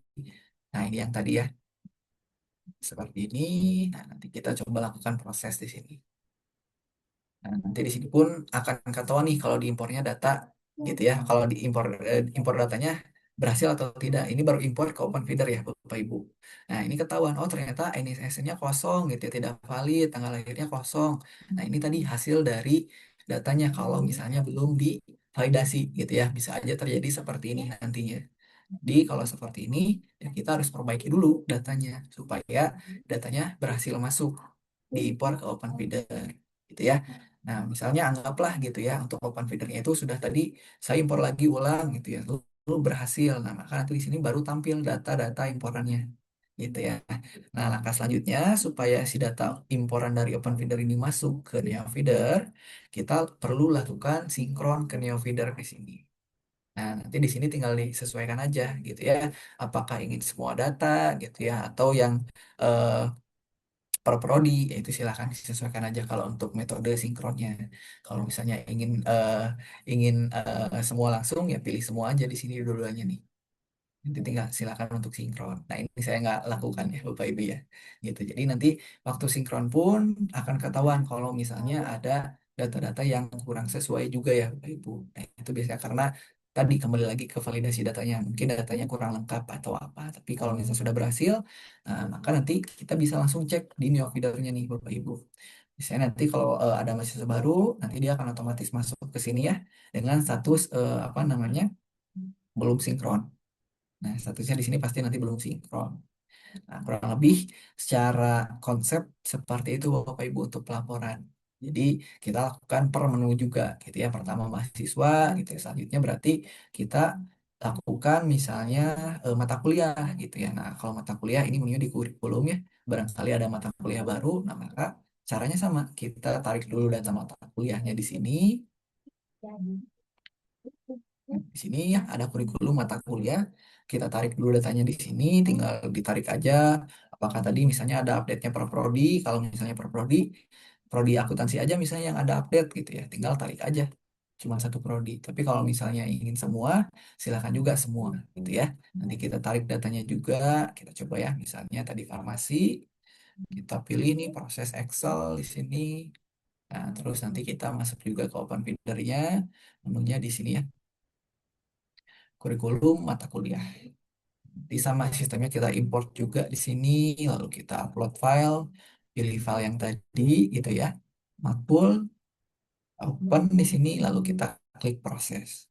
[SPEAKER 2] nah ini yang tadi ya, seperti ini. Nah, nanti kita coba lakukan proses di sini. Nah, nanti di sini pun akan ketahuan nih kalau diimpornya data gitu ya. Kalau diimpor impor datanya berhasil atau tidak. Ini baru impor ke OpenFeeder ya Bapak Ibu. Nah, ini ketahuan oh ternyata NISN-nya kosong gitu ya, tidak valid, tanggal lahirnya kosong. Nah, ini tadi hasil dari datanya kalau misalnya belum divalidasi gitu ya. Bisa aja terjadi seperti ini nantinya. Jadi kalau seperti ini ya kita harus perbaiki dulu datanya supaya datanya berhasil masuk diimpor ke open feeder gitu ya. Nah, misalnya anggaplah gitu ya untuk open feedernya itu sudah tadi saya impor lagi ulang gitu ya. Lalu berhasil. Nah, maka nanti di sini baru tampil data-data imporannya gitu ya. Nah, langkah selanjutnya supaya si data imporan dari open feeder ini masuk ke neo feeder, kita perlu lakukan sinkron ke neo feeder di sini. Nah, nanti di sini tinggal disesuaikan aja gitu ya. Apakah ingin semua data gitu ya atau yang eh, per prodi, ya itu silakan disesuaikan aja kalau untuk metode sinkronnya. Kalau misalnya ingin semua langsung ya pilih semua aja di sini dua-duanya nih. Nanti tinggal silakan untuk sinkron. Nah ini saya nggak lakukan ya Bapak Ibu ya. Gitu. Jadi nanti waktu sinkron pun akan ketahuan kalau misalnya ada data-data yang kurang sesuai juga ya Bapak Ibu. Nah itu biasanya karena tadi kembali lagi ke validasi datanya. Mungkin datanya kurang lengkap atau apa. Tapi kalau misalnya sudah berhasil, nah, maka nanti kita bisa langsung cek di neofeedernya nih Bapak Ibu. Misalnya nanti kalau ada mahasiswa baru, nanti dia akan otomatis masuk ke sini ya dengan status apa namanya belum sinkron. Nah, statusnya di sini pasti nanti belum sinkron. Nah, kurang lebih secara konsep seperti itu Bapak Ibu untuk pelaporan. Jadi kita lakukan per menu juga gitu ya. Pertama mahasiswa gitu ya. Selanjutnya berarti kita lakukan misalnya mata kuliah gitu ya. Nah, kalau mata kuliah ini menunya di kurikulum ya. Barangkali ada mata kuliah baru, nah maka caranya sama. Kita tarik dulu data mata kuliahnya di sini. Di sini ya ada kurikulum mata kuliah. Kita tarik dulu datanya di sini, tinggal ditarik aja. Apakah tadi misalnya ada update-nya per prodi? Kalau misalnya per prodi, prodi akuntansi aja misalnya yang ada update gitu ya, tinggal tarik aja. Cuma satu prodi. Tapi kalau misalnya ingin semua, silakan juga semua gitu ya. Nanti kita tarik datanya juga, kita coba ya. Misalnya tadi farmasi, kita pilih nih proses Excel di sini. Nah, terus nanti kita masuk juga ke open feeder-nya, menunya di sini ya kurikulum mata kuliah. Di sama sistemnya kita import juga di sini, lalu kita upload file, pilih file yang tadi gitu ya, makbul, open di sini, lalu kita klik proses.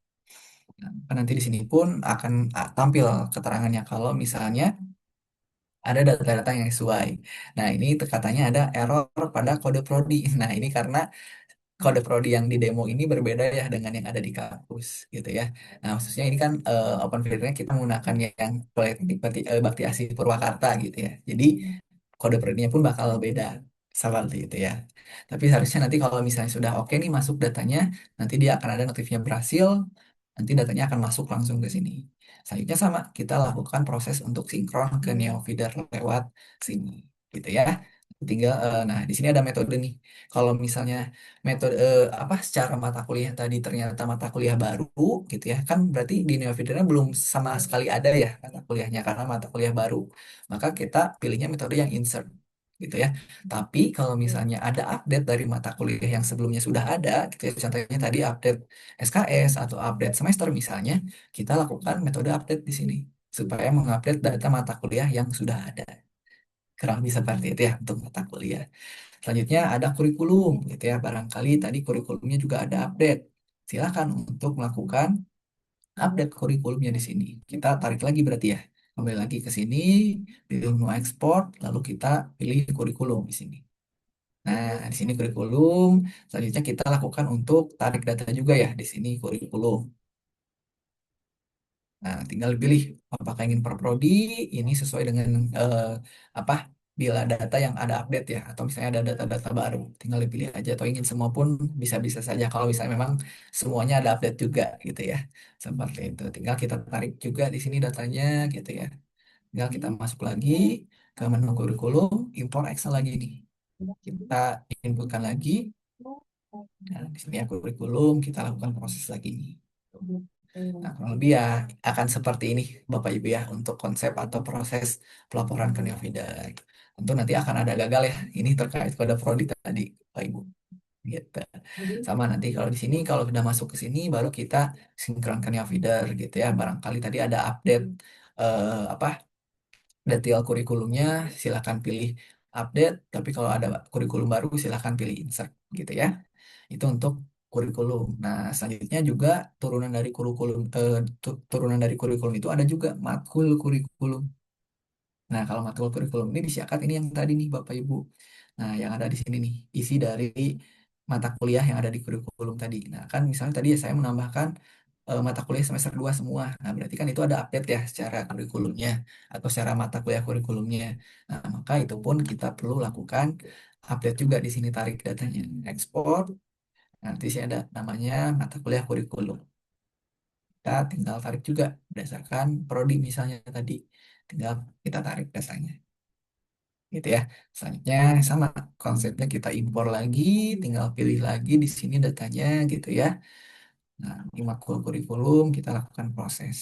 [SPEAKER 2] Nah, nanti di sini pun akan tampil keterangannya kalau misalnya ada data-data yang sesuai. Nah, ini katanya ada error pada kode prodi. Nah, ini karena kode prodi yang di demo ini berbeda ya dengan yang ada di kampus gitu ya. Nah, khususnya ini kan open filternya kita menggunakan yang Bakti Asih Purwakarta gitu ya. Jadi kode prodinya pun bakal beda seperti itu ya. Tapi seharusnya nanti kalau misalnya sudah oke nih masuk datanya, nanti dia akan ada notifnya berhasil, nanti datanya akan masuk langsung ke sini. Selanjutnya sama, kita lakukan proses untuk sinkron ke NeoFeeder lewat sini gitu ya. Tinggal, nah di sini ada metode nih. Kalau misalnya metode apa secara mata kuliah tadi ternyata mata kuliah baru gitu ya, kan berarti di NeoFeedernya belum sama sekali ada ya mata kuliahnya karena mata kuliah baru. Maka kita pilihnya metode yang insert gitu ya. Tapi kalau misalnya ada update dari mata kuliah yang sebelumnya sudah ada, gitu ya, contohnya tadi update SKS atau update semester misalnya, kita lakukan metode update di sini supaya mengupdate data mata kuliah yang sudah ada. Kurang lebih seperti itu ya untuk mata kuliah. Selanjutnya ada kurikulum gitu ya. Barangkali tadi kurikulumnya juga ada update. Silakan untuk melakukan update kurikulumnya di sini. Kita tarik lagi berarti ya. Kembali lagi ke sini, pilih menu export, lalu kita pilih kurikulum di sini. Nah, di sini kurikulum. Selanjutnya kita lakukan untuk tarik data juga ya di sini kurikulum. Nah, tinggal pilih apakah ingin per prodi ini sesuai dengan apa bila data yang ada update ya atau misalnya ada data-data baru. Tinggal dipilih aja atau ingin semua pun bisa-bisa saja kalau misalnya memang semuanya ada update juga gitu ya. Seperti itu. Tinggal kita tarik juga di sini datanya gitu ya. Tinggal kita masuk lagi ke menu kurikulum, import Excel lagi nih. Kita inputkan lagi Nah, di sini ya kurikulum kita lakukan proses lagi nih. Nah, kurang lebih ya akan seperti ini Bapak Ibu ya untuk konsep atau proses pelaporan ke Neofeeder. Tentu nanti akan ada gagal ya. Ini terkait kode prodi tadi Bapak Ibu. Gitu. Sama nanti kalau di sini kalau sudah masuk ke sini baru kita sinkronkan Neofeeder gitu ya. Barangkali tadi ada update apa detail kurikulumnya silakan pilih update. Tapi kalau ada kurikulum baru silakan pilih insert gitu ya. Itu untuk kurikulum. Nah, selanjutnya juga turunan dari kurikulum itu ada juga matkul kurikulum. Nah, kalau matkul kurikulum ini disiapkan ini yang tadi nih Bapak Ibu. Nah, yang ada di sini nih isi dari mata kuliah yang ada di kurikulum tadi. Nah, kan misalnya tadi ya saya menambahkan mata kuliah semester 2 semua. Nah, berarti kan itu ada update ya secara kurikulumnya atau secara mata kuliah kurikulumnya. Nah, maka itu pun kita perlu lakukan update juga di sini tarik datanya. Ekspor. Nanti sih ada namanya mata kuliah kurikulum. Kita tinggal tarik juga berdasarkan prodi misalnya tadi. Tinggal kita tarik dasarnya. Gitu ya. Selanjutnya sama konsepnya kita impor lagi, tinggal pilih lagi di sini datanya gitu ya. Nah, di makul kurikulum kita lakukan proses.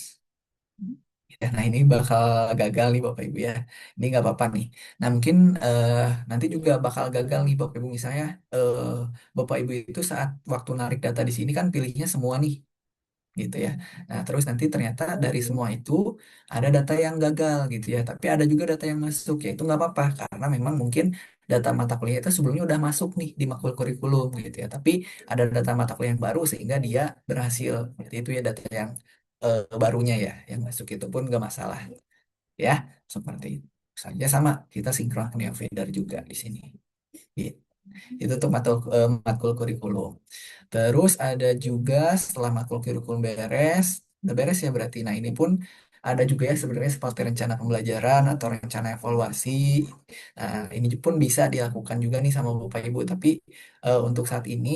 [SPEAKER 2] Ya, nah ini bakal gagal nih Bapak Ibu ya. Ini nggak apa-apa nih. Nah mungkin eh, nanti juga bakal gagal nih Bapak Ibu misalnya eh, Bapak Ibu itu saat waktu narik data di sini kan pilihnya semua nih gitu ya. Nah, terus nanti ternyata dari semua itu ada data yang gagal gitu ya, tapi ada juga data yang masuk ya itu nggak apa-apa karena memang mungkin data mata kuliah itu sebelumnya udah masuk nih di makul kurikulum gitu ya, tapi ada data mata kuliah yang baru sehingga dia berhasil. Jadi itu ya data yang barunya ya yang masuk itu pun nggak masalah ya seperti itu. Saja sama kita sinkron dengan vendor juga di sini. Gitu. Itu tuh matkul kurikulum. Terus ada juga setelah matkul kurikulum beres, udah beres ya berarti. Nah ini pun ada juga ya sebenarnya seperti rencana pembelajaran atau rencana evaluasi. Nah ini pun bisa dilakukan juga nih sama Bapak Ibu. Tapi untuk saat ini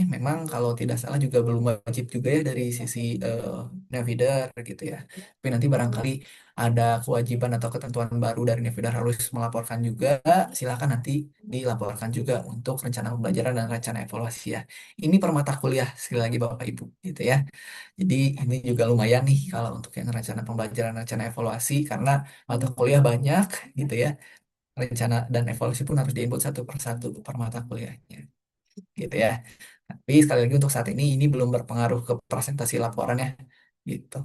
[SPEAKER 2] memang kalau tidak salah juga belum wajib juga ya dari sisi Navider gitu ya. Tapi nanti barangkali ada kewajiban atau ketentuan baru dari Navider harus melaporkan juga. Silakan nanti dilaporkan juga untuk rencana pembelajaran dan rencana evaluasi ya. Ini per mata kuliah sekali lagi Bapak Ibu gitu ya. Jadi ini juga lumayan nih kalau untuk yang rencana pembelajaran, rencana evaluasi karena mata kuliah banyak gitu ya. Rencana dan evaluasi pun harus diinput satu per satu per mata kuliahnya gitu ya. Tapi sekali lagi untuk saat ini belum berpengaruh ke presentasi laporannya gitu.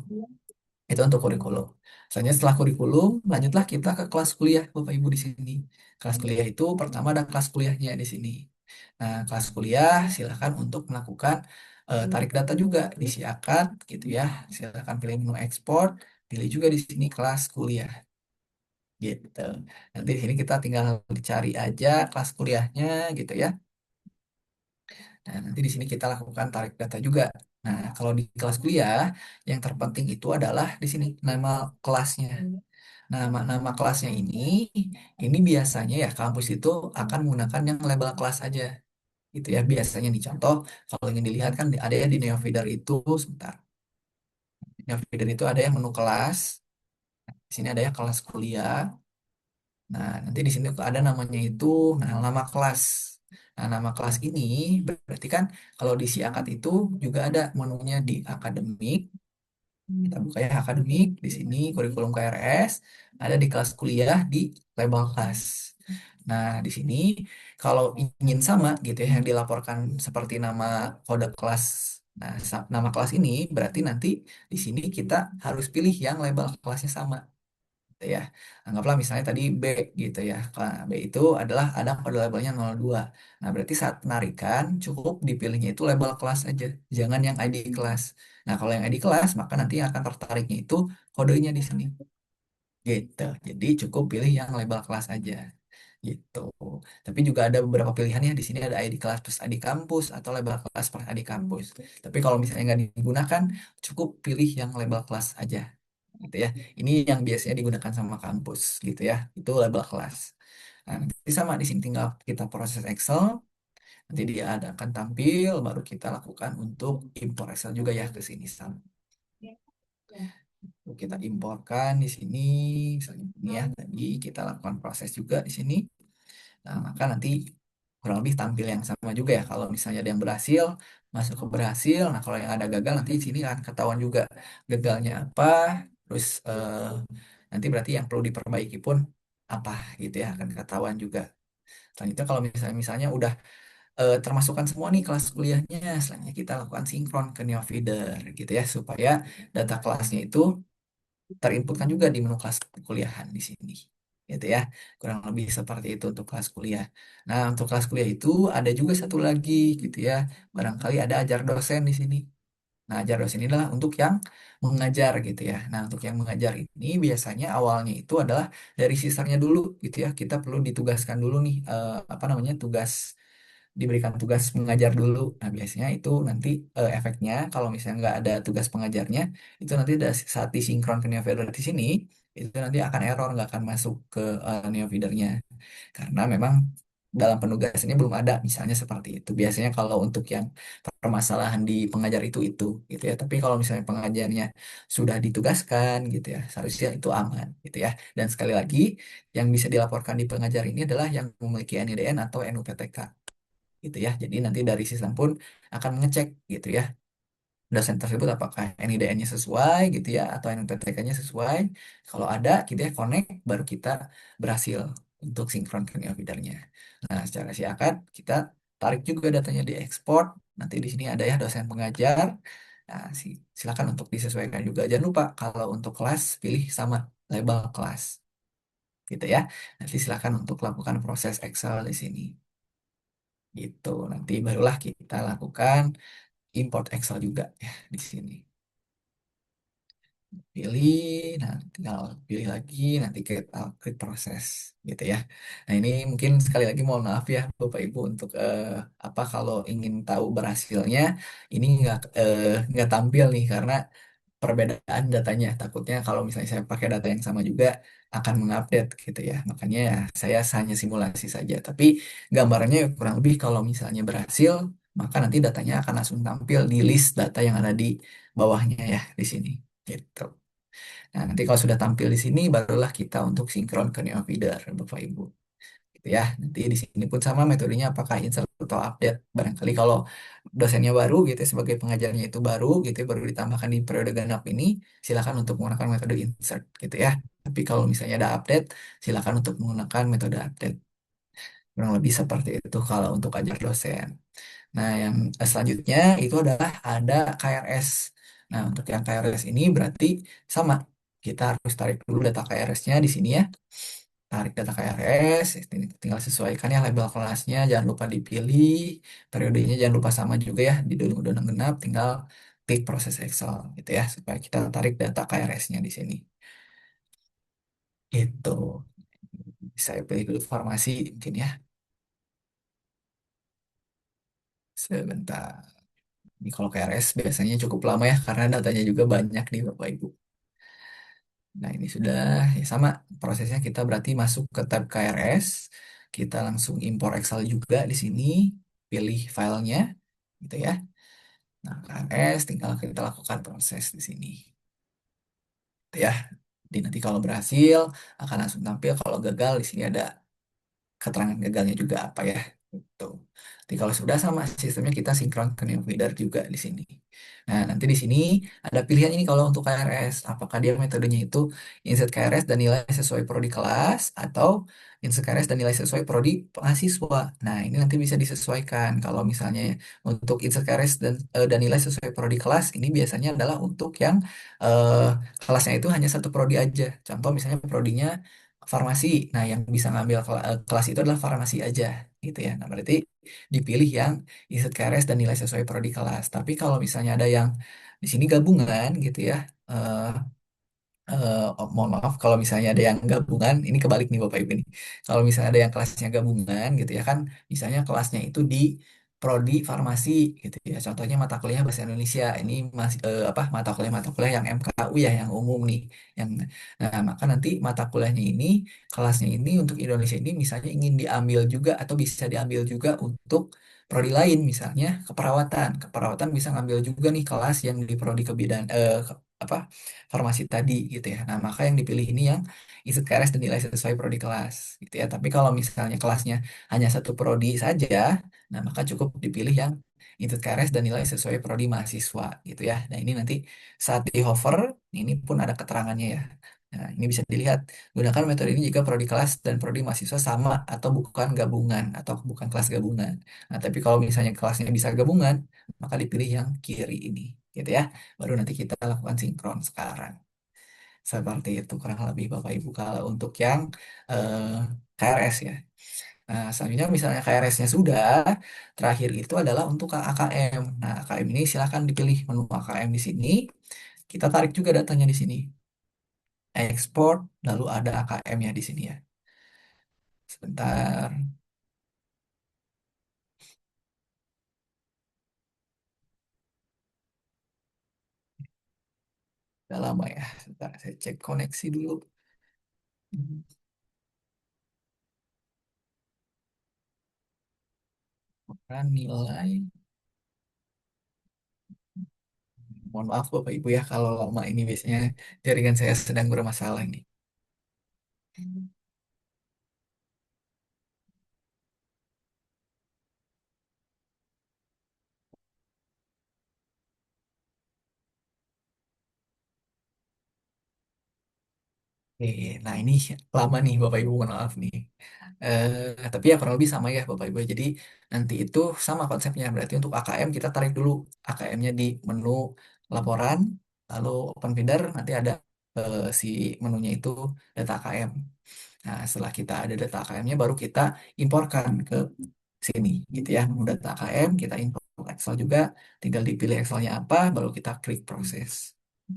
[SPEAKER 2] Itu untuk kurikulum. Selanjutnya setelah kurikulum, lanjutlah kita ke kelas kuliah, Bapak Ibu di sini. Kelas kuliah itu pertama ada kelas kuliahnya di sini. Nah, kelas kuliah silahkan untuk melakukan tarik data juga di Siakat gitu ya. Silahkan pilih menu ekspor, pilih juga di sini kelas kuliah gitu. Nanti di sini kita tinggal dicari aja kelas kuliahnya gitu ya. Nah, nanti di sini kita lakukan tarik data juga. Nah, kalau di kelas kuliah, yang terpenting itu adalah di sini nama kelasnya. Nama kelasnya ini biasanya ya kampus itu akan menggunakan yang label kelas aja. Gitu ya, biasanya nih contoh, kalau ingin dilihat kan ada ya di Neofeeder itu, sebentar. Di Neofeeder itu ada yang menu kelas, di sini ada ya kelas kuliah. Nah, nanti di sini ada namanya itu, nah nama kelas. Nah, nama kelas ini berarti kan kalau di si akad itu juga ada menunya di akademik. Kita buka ya akademik di sini kurikulum KRS, ada di kelas kuliah di label kelas. Nah, di sini kalau ingin sama gitu ya yang dilaporkan seperti nama kode kelas. Nah, nama kelas ini berarti nanti di sini kita harus pilih yang label kelasnya sama gitu ya. Anggaplah misalnya tadi B gitu ya. B itu adalah ada pada labelnya 02. Nah, berarti saat penarikan cukup dipilihnya itu label kelas aja, jangan yang ID kelas. Nah, kalau yang ID kelas maka nanti yang akan tertariknya itu kodenya di sini. Gitu. Jadi cukup pilih yang label kelas aja. Gitu. Tapi juga ada beberapa pilihannya di sini ada ID kelas plus ID kampus atau label kelas plus ID kampus. Tapi kalau misalnya nggak digunakan, cukup pilih yang label kelas aja gitu ya. Ini yang biasanya digunakan sama kampus gitu ya. Itu label kelas. Nah, nanti sama di sini tinggal kita proses Excel, nanti dia akan tampil, baru kita lakukan untuk import Excel juga ya ke sini sama. Kita imporkan di sini, misalnya ini ya, tadi kita lakukan proses juga di sini. Nah, maka nanti kurang lebih tampil yang sama juga ya. Kalau misalnya ada yang berhasil, masuk ke berhasil. Nah, kalau yang ada gagal nanti di sini akan ketahuan juga gagalnya apa. Terus nanti berarti yang perlu diperbaiki pun apa gitu ya, akan ketahuan juga. Selanjutnya kalau misalnya udah termasukkan semua nih kelas kuliahnya, selanjutnya kita lakukan sinkron ke Neofeeder gitu ya, supaya data kelasnya itu terinputkan juga di menu kelas kuliahan di sini. Gitu ya. Kurang lebih seperti itu untuk kelas kuliah. Nah, untuk kelas kuliah itu ada juga satu lagi gitu ya. Barangkali ada ajar dosen di sini. Nah, ajar dosen ini adalah untuk yang mengajar gitu ya. Nah, untuk yang mengajar ini biasanya awalnya itu adalah dari sisternya dulu gitu ya. Kita perlu ditugaskan dulu nih apa namanya tugas diberikan tugas mengajar dulu. Nah, biasanya itu nanti efeknya kalau misalnya nggak ada tugas pengajarnya, itu nanti saat disinkron ke NeoFeeder di sini, itu nanti akan error, nggak akan masuk ke NeoFeedernya. Karena memang dalam penugasannya belum ada, misalnya seperti itu. Biasanya kalau untuk yang permasalahan di pengajar itu gitu ya. Tapi kalau misalnya pengajarnya sudah ditugaskan gitu ya, seharusnya itu aman gitu ya. Dan sekali lagi, yang bisa dilaporkan di pengajar ini adalah yang memiliki NIDN atau NUPTK gitu ya. Jadi nanti dari sistem pun akan mengecek gitu ya dosen tersebut apakah NIDN-nya sesuai gitu ya atau NPTK-nya sesuai. Kalau ada kita ya connect baru kita berhasil untuk sinkron ke neofeedernya. Nah, secara siakat kita tarik juga datanya di ekspor. Nanti di sini ada ya dosen pengajar. Nah, silakan untuk disesuaikan juga. Jangan lupa kalau untuk kelas pilih sama label kelas gitu ya. Nanti silakan untuk lakukan proses Excel di sini. Gitu. Nanti barulah kita lakukan import Excel juga ya di sini. Pilih, nah tinggal pilih lagi, nanti kita klik proses gitu ya. Nah ini mungkin sekali lagi mohon maaf ya Bapak Ibu untuk apa kalau ingin tahu berhasilnya ini nggak tampil nih karena perbedaan datanya. Takutnya kalau misalnya saya pakai data yang sama juga akan mengupdate gitu ya. Makanya ya saya hanya simulasi saja. Tapi gambarannya kurang lebih kalau misalnya berhasil, maka nanti datanya akan langsung tampil di list data yang ada di bawahnya ya di sini. Gitu. Nah, nanti kalau sudah tampil di sini, barulah kita untuk sinkron ke NeoFeeder, Bapak Ibu gitu ya. Nanti di sini pun sama metodenya apakah insert atau update. Barangkali kalau dosennya baru gitu ya, sebagai pengajarnya itu baru gitu ya, baru ditambahkan di periode genap ini, silakan untuk menggunakan metode insert gitu ya. Tapi kalau misalnya ada update, silakan untuk menggunakan metode update. Kurang lebih seperti itu kalau untuk ajar dosen. Nah, yang selanjutnya itu adalah ada KRS. Nah, untuk yang KRS ini berarti sama. Kita harus tarik dulu data KRS-nya di sini ya. Tarik data KRS, tinggal sesuaikan ya label kelasnya, jangan lupa dipilih, periodenya jangan lupa sama juga ya, di undang genap, tinggal klik proses Excel gitu ya, supaya kita tarik data KRS-nya di sini. Itu. Saya pilih dulu formasi mungkin ya, sebentar. Ini kalau KRS biasanya cukup lama ya, karena datanya juga banyak nih Bapak Ibu. Nah, ini sudah ya sama prosesnya kita berarti masuk ke tab KRS, kita langsung impor Excel juga di sini, pilih filenya gitu ya. Nah, KRS tinggal kita lakukan proses di sini. Gitu ya. Jadi nanti kalau berhasil akan langsung tampil, kalau gagal di sini ada keterangan gagalnya juga apa ya. Gitu. Jadi kalau sudah sama sistemnya kita sinkron ke NeoFeeder juga di sini. Nah, nanti di sini ada pilihan ini kalau untuk KRS. Apakah dia metodenya itu insert KRS dan nilai sesuai prodi kelas atau insert KRS dan nilai sesuai prodi mahasiswa. Nah, ini nanti bisa disesuaikan. Kalau misalnya untuk insert KRS dan nilai sesuai prodi kelas, ini biasanya adalah untuk yang eh, kelasnya itu hanya satu prodi aja. Contoh misalnya prodinya farmasi. Nah, yang bisa ngambil kelas itu adalah farmasi aja gitu ya. Nah, berarti dipilih yang insert KRS dan nilai sesuai prodi kelas. Tapi kalau misalnya ada yang di sini gabungan gitu ya. eh, Mohon maaf kalau misalnya ada yang gabungan, ini kebalik nih Bapak Ibu nih. Kalau misalnya ada yang kelasnya gabungan gitu ya kan, misalnya kelasnya itu di prodi farmasi gitu ya. Contohnya mata kuliah bahasa Indonesia. Ini masih apa mata kuliah yang MKU ya yang umum nih. Yang nah, maka nanti mata kuliahnya ini kelasnya ini untuk Indonesia ini misalnya ingin diambil juga atau bisa diambil juga untuk prodi lain misalnya keperawatan. Keperawatan bisa ngambil juga nih kelas yang di prodi kebidan apa formasi tadi gitu ya. Nah, maka yang dipilih ini yang ikut KRS dan nilai sesuai prodi kelas gitu ya. Tapi kalau misalnya kelasnya hanya satu prodi saja, nah maka cukup dipilih yang ikut KRS dan nilai sesuai prodi mahasiswa gitu ya. Nah, ini nanti saat di hover ini pun ada keterangannya ya. Nah, ini bisa dilihat. Gunakan metode ini jika prodi kelas dan prodi mahasiswa sama atau bukan gabungan atau bukan kelas gabungan. Nah, tapi kalau misalnya kelasnya bisa gabungan, maka dipilih yang kiri ini, gitu ya. Baru nanti kita lakukan sinkron sekarang. Seperti itu kurang lebih Bapak Ibu kalau untuk yang eh, KRS ya. Nah, selanjutnya misalnya KRS-nya sudah, terakhir itu adalah untuk AKM. Nah, AKM ini silakan dipilih menu AKM di sini. Kita tarik juga datanya di sini. Export, lalu ada AKM ya di sini ya. Sebentar, udah lama ya. Sebentar, saya cek koneksi dulu. Ukuran nilai. Mohon maaf Bapak Ibu ya kalau lama ini biasanya jaringan saya sedang bermasalah ini. Oke, nah ini lama nih Bapak Ibu, mohon maaf nih. Tapi ya kurang lebih sama ya Bapak Ibu. Jadi nanti itu sama konsepnya. Berarti untuk AKM kita tarik dulu AKM-nya di menu laporan, lalu open feeder nanti ada si menunya itu data AKM. Nah, setelah kita ada data AKM-nya baru kita imporkan ke sini gitu ya. Menu data AKM kita import Excel juga, tinggal dipilih Excelnya apa, baru kita klik proses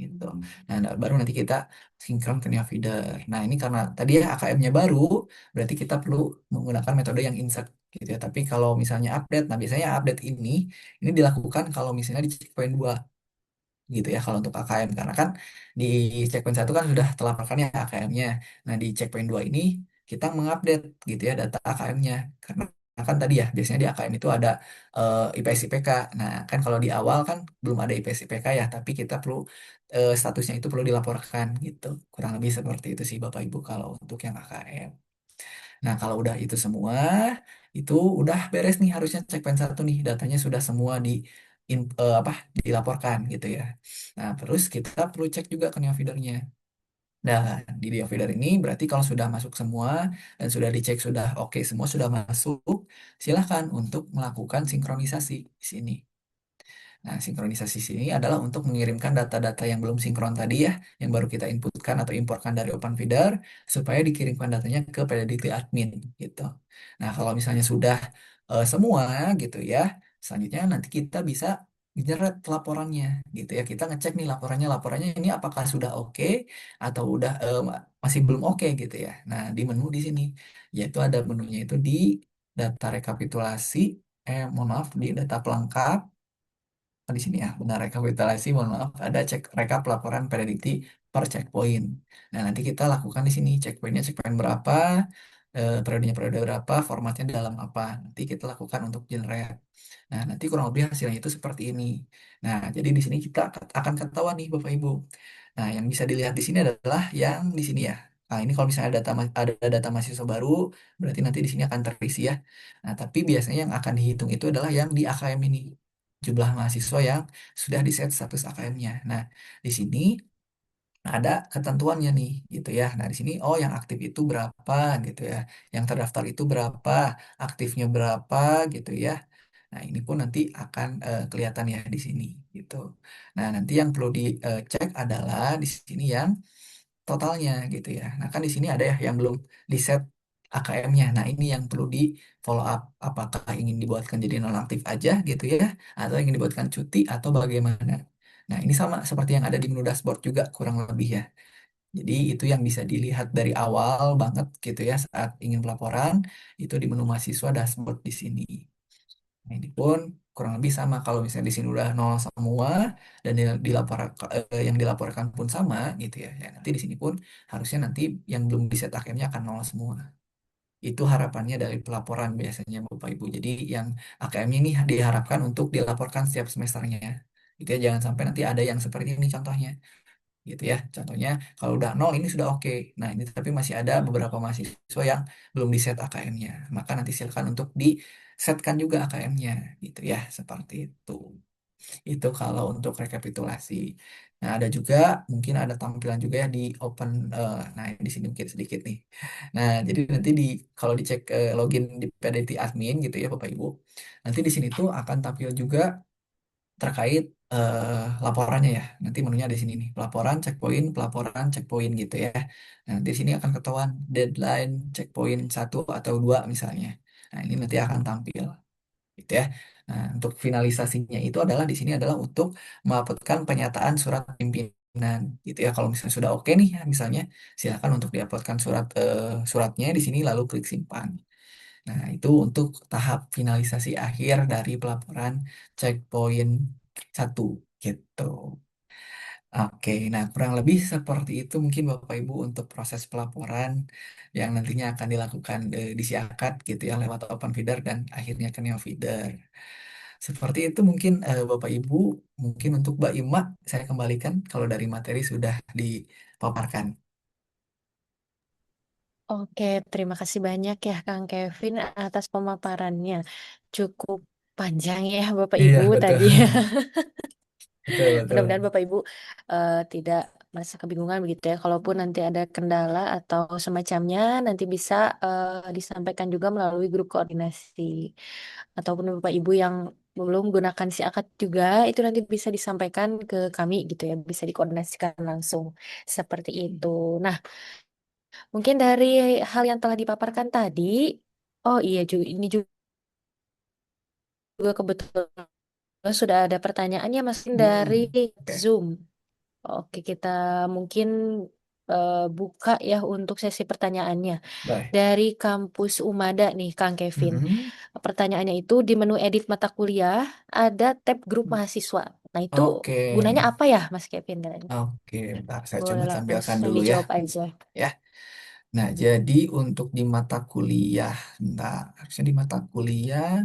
[SPEAKER 2] gitu. Nah, baru nanti kita sinkron ke Neo Feeder. Nah, ini karena tadi ya AKM-nya baru, berarti kita perlu menggunakan metode yang insert gitu ya. Tapi kalau misalnya update, nah biasanya update ini dilakukan kalau misalnya di checkpoint 2 gitu ya kalau untuk AKM karena kan di checkpoint satu kan sudah terlaporkan ya AKM-nya. Nah, di checkpoint 2 ini kita mengupdate gitu ya data AKM-nya karena kan tadi ya biasanya di AKM itu ada IPS IPK. Nah, kan kalau di awal kan belum ada IPS IPK ya, tapi kita perlu statusnya itu perlu dilaporkan gitu. Kurang lebih seperti itu sih Bapak Ibu kalau untuk yang AKM. Nah, kalau udah itu semua, itu udah beres nih harusnya checkpoint satu nih, datanya sudah semua apa dilaporkan gitu ya. Nah, terus kita perlu cek juga ke neofeedernya. Nah, di neofeeder ini berarti kalau sudah masuk semua dan sudah dicek sudah oke semua sudah masuk, silahkan untuk melakukan sinkronisasi di sini. Nah, sinkronisasi sini adalah untuk mengirimkan data-data yang belum sinkron tadi ya, yang baru kita inputkan atau importkan dari OpenFeeder, supaya dikirimkan datanya ke PDDT admin gitu. Nah, kalau misalnya sudah semua gitu ya, selanjutnya nanti kita bisa generate laporannya gitu ya. Kita ngecek nih laporannya ini apakah sudah oke atau udah masih belum oke gitu ya. Nah, di menu di sini, yaitu ada menunya itu di data rekapitulasi, mohon maaf, di data pelengkap. Oh, di sini ya, benar rekapitulasi, mohon maaf, ada cek rekap laporan prediksi per checkpoint. Nah, nanti kita lakukan di sini checkpointnya checkpoint berapa, periodenya periode berapa, formatnya dalam apa. Nanti kita lakukan untuk generate. Nah, nanti kurang lebih hasilnya itu seperti ini. Nah, jadi di sini kita akan ketahuan nih Bapak Ibu. Nah, yang bisa dilihat di sini adalah yang di sini ya. Nah, ini kalau misalnya ada data mahasiswa baru, berarti nanti di sini akan terisi ya. Nah, tapi biasanya yang akan dihitung itu adalah yang di AKM ini jumlah mahasiswa yang sudah di set status AKM-nya. Nah, di sini ada ketentuannya nih, gitu ya. Nah, di sini oh yang aktif itu berapa gitu ya. Yang terdaftar itu berapa, aktifnya berapa gitu ya. Nah, ini pun nanti akan kelihatan ya di sini gitu. Nah, nanti yang perlu dicek adalah di sini yang totalnya gitu ya. Nah, kan di sini ada ya yang belum di set AKM-nya. Nah, ini yang perlu di follow up. Apakah ingin dibuatkan jadi nonaktif aja gitu ya, atau ingin dibuatkan cuti atau bagaimana. Nah, ini sama seperti yang ada di menu dashboard juga kurang lebih ya. Jadi itu yang bisa dilihat dari awal banget gitu ya saat ingin pelaporan itu di menu mahasiswa dashboard di sini. Nah, ini pun kurang lebih sama kalau misalnya di sini udah nol semua dan yang dilaporkan pun sama gitu ya. Ya nanti di sini pun harusnya nanti yang belum di set akhirnya akan nol semua. Itu harapannya dari pelaporan biasanya Bapak Ibu. Jadi yang AKM ini diharapkan untuk dilaporkan setiap semesternya. Gitu ya, jangan sampai nanti ada yang seperti ini contohnya. gitu ya. Contohnya kalau udah nol ini sudah oke. Nah, ini tapi masih ada beberapa mahasiswa yang belum di set AKM-nya. Maka nanti silakan untuk di setkan juga AKM-nya gitu ya, seperti itu. Itu kalau untuk rekapitulasi. Nah, ada juga mungkin ada tampilan juga ya di open. Nah, di sini mungkin sedikit nih. Nah, jadi nanti kalau dicek login di PDT admin gitu ya Bapak Ibu. Nanti di sini tuh akan tampil juga terkait laporannya ya. Nanti menunya di sini nih, pelaporan, checkpoint gitu ya. Nah, nanti di sini akan ketahuan deadline checkpoint satu atau dua misalnya. Nah, ini nanti akan tampil gitu ya. Nah, untuk finalisasinya itu adalah di sini adalah untuk mendapatkan pernyataan surat pimpinan gitu ya. Kalau misalnya sudah oke nih ya, misalnya silakan untuk diuploadkan suratnya di sini lalu klik simpan. Nah, itu untuk tahap finalisasi akhir dari pelaporan checkpoint satu gitu. Oke, nah kurang lebih seperti itu mungkin Bapak Ibu untuk proses pelaporan yang nantinya akan dilakukan di Siakat gitu ya lewat open feeder dan akhirnya ke neo feeder. Seperti itu mungkin Bapak Ibu, mungkin untuk Mbak Ima saya kembalikan kalau dari materi sudah dipaparkan.
[SPEAKER 1] Oke, terima kasih banyak ya Kang Kevin atas pemaparannya. Cukup panjang ya Bapak
[SPEAKER 2] Iya,
[SPEAKER 1] Ibu
[SPEAKER 2] betul.
[SPEAKER 1] tadi.
[SPEAKER 2] Betul, betul.
[SPEAKER 1] Mudah-mudahan Bapak Ibu tidak merasa kebingungan begitu ya. Kalaupun nanti ada kendala atau semacamnya, nanti bisa disampaikan juga melalui grup koordinasi. Ataupun Bapak Ibu yang belum gunakan si akad juga, itu nanti bisa disampaikan ke kami gitu ya. Bisa dikoordinasikan langsung seperti itu. Nah, mungkin dari hal yang telah dipaparkan tadi, oh iya ini juga kebetulan sudah ada pertanyaannya Mas dari
[SPEAKER 2] Hmm, oke,
[SPEAKER 1] Zoom. Oke, kita mungkin buka ya untuk sesi pertanyaannya.
[SPEAKER 2] boleh.
[SPEAKER 1] Dari kampus Umada nih, Kang Kevin.
[SPEAKER 2] Mhm.
[SPEAKER 1] Pertanyaannya itu di menu edit mata kuliah ada tab grup mahasiswa. Nah, itu
[SPEAKER 2] Oke,
[SPEAKER 1] gunanya apa ya, Mas Kevin?
[SPEAKER 2] oke, bentar saya
[SPEAKER 1] Boleh
[SPEAKER 2] coba tampilkan
[SPEAKER 1] langsung
[SPEAKER 2] dulu ya,
[SPEAKER 1] dijawab aja.
[SPEAKER 2] ya. Nah, jadi untuk di mata kuliah, bentar, harusnya di mata kuliah,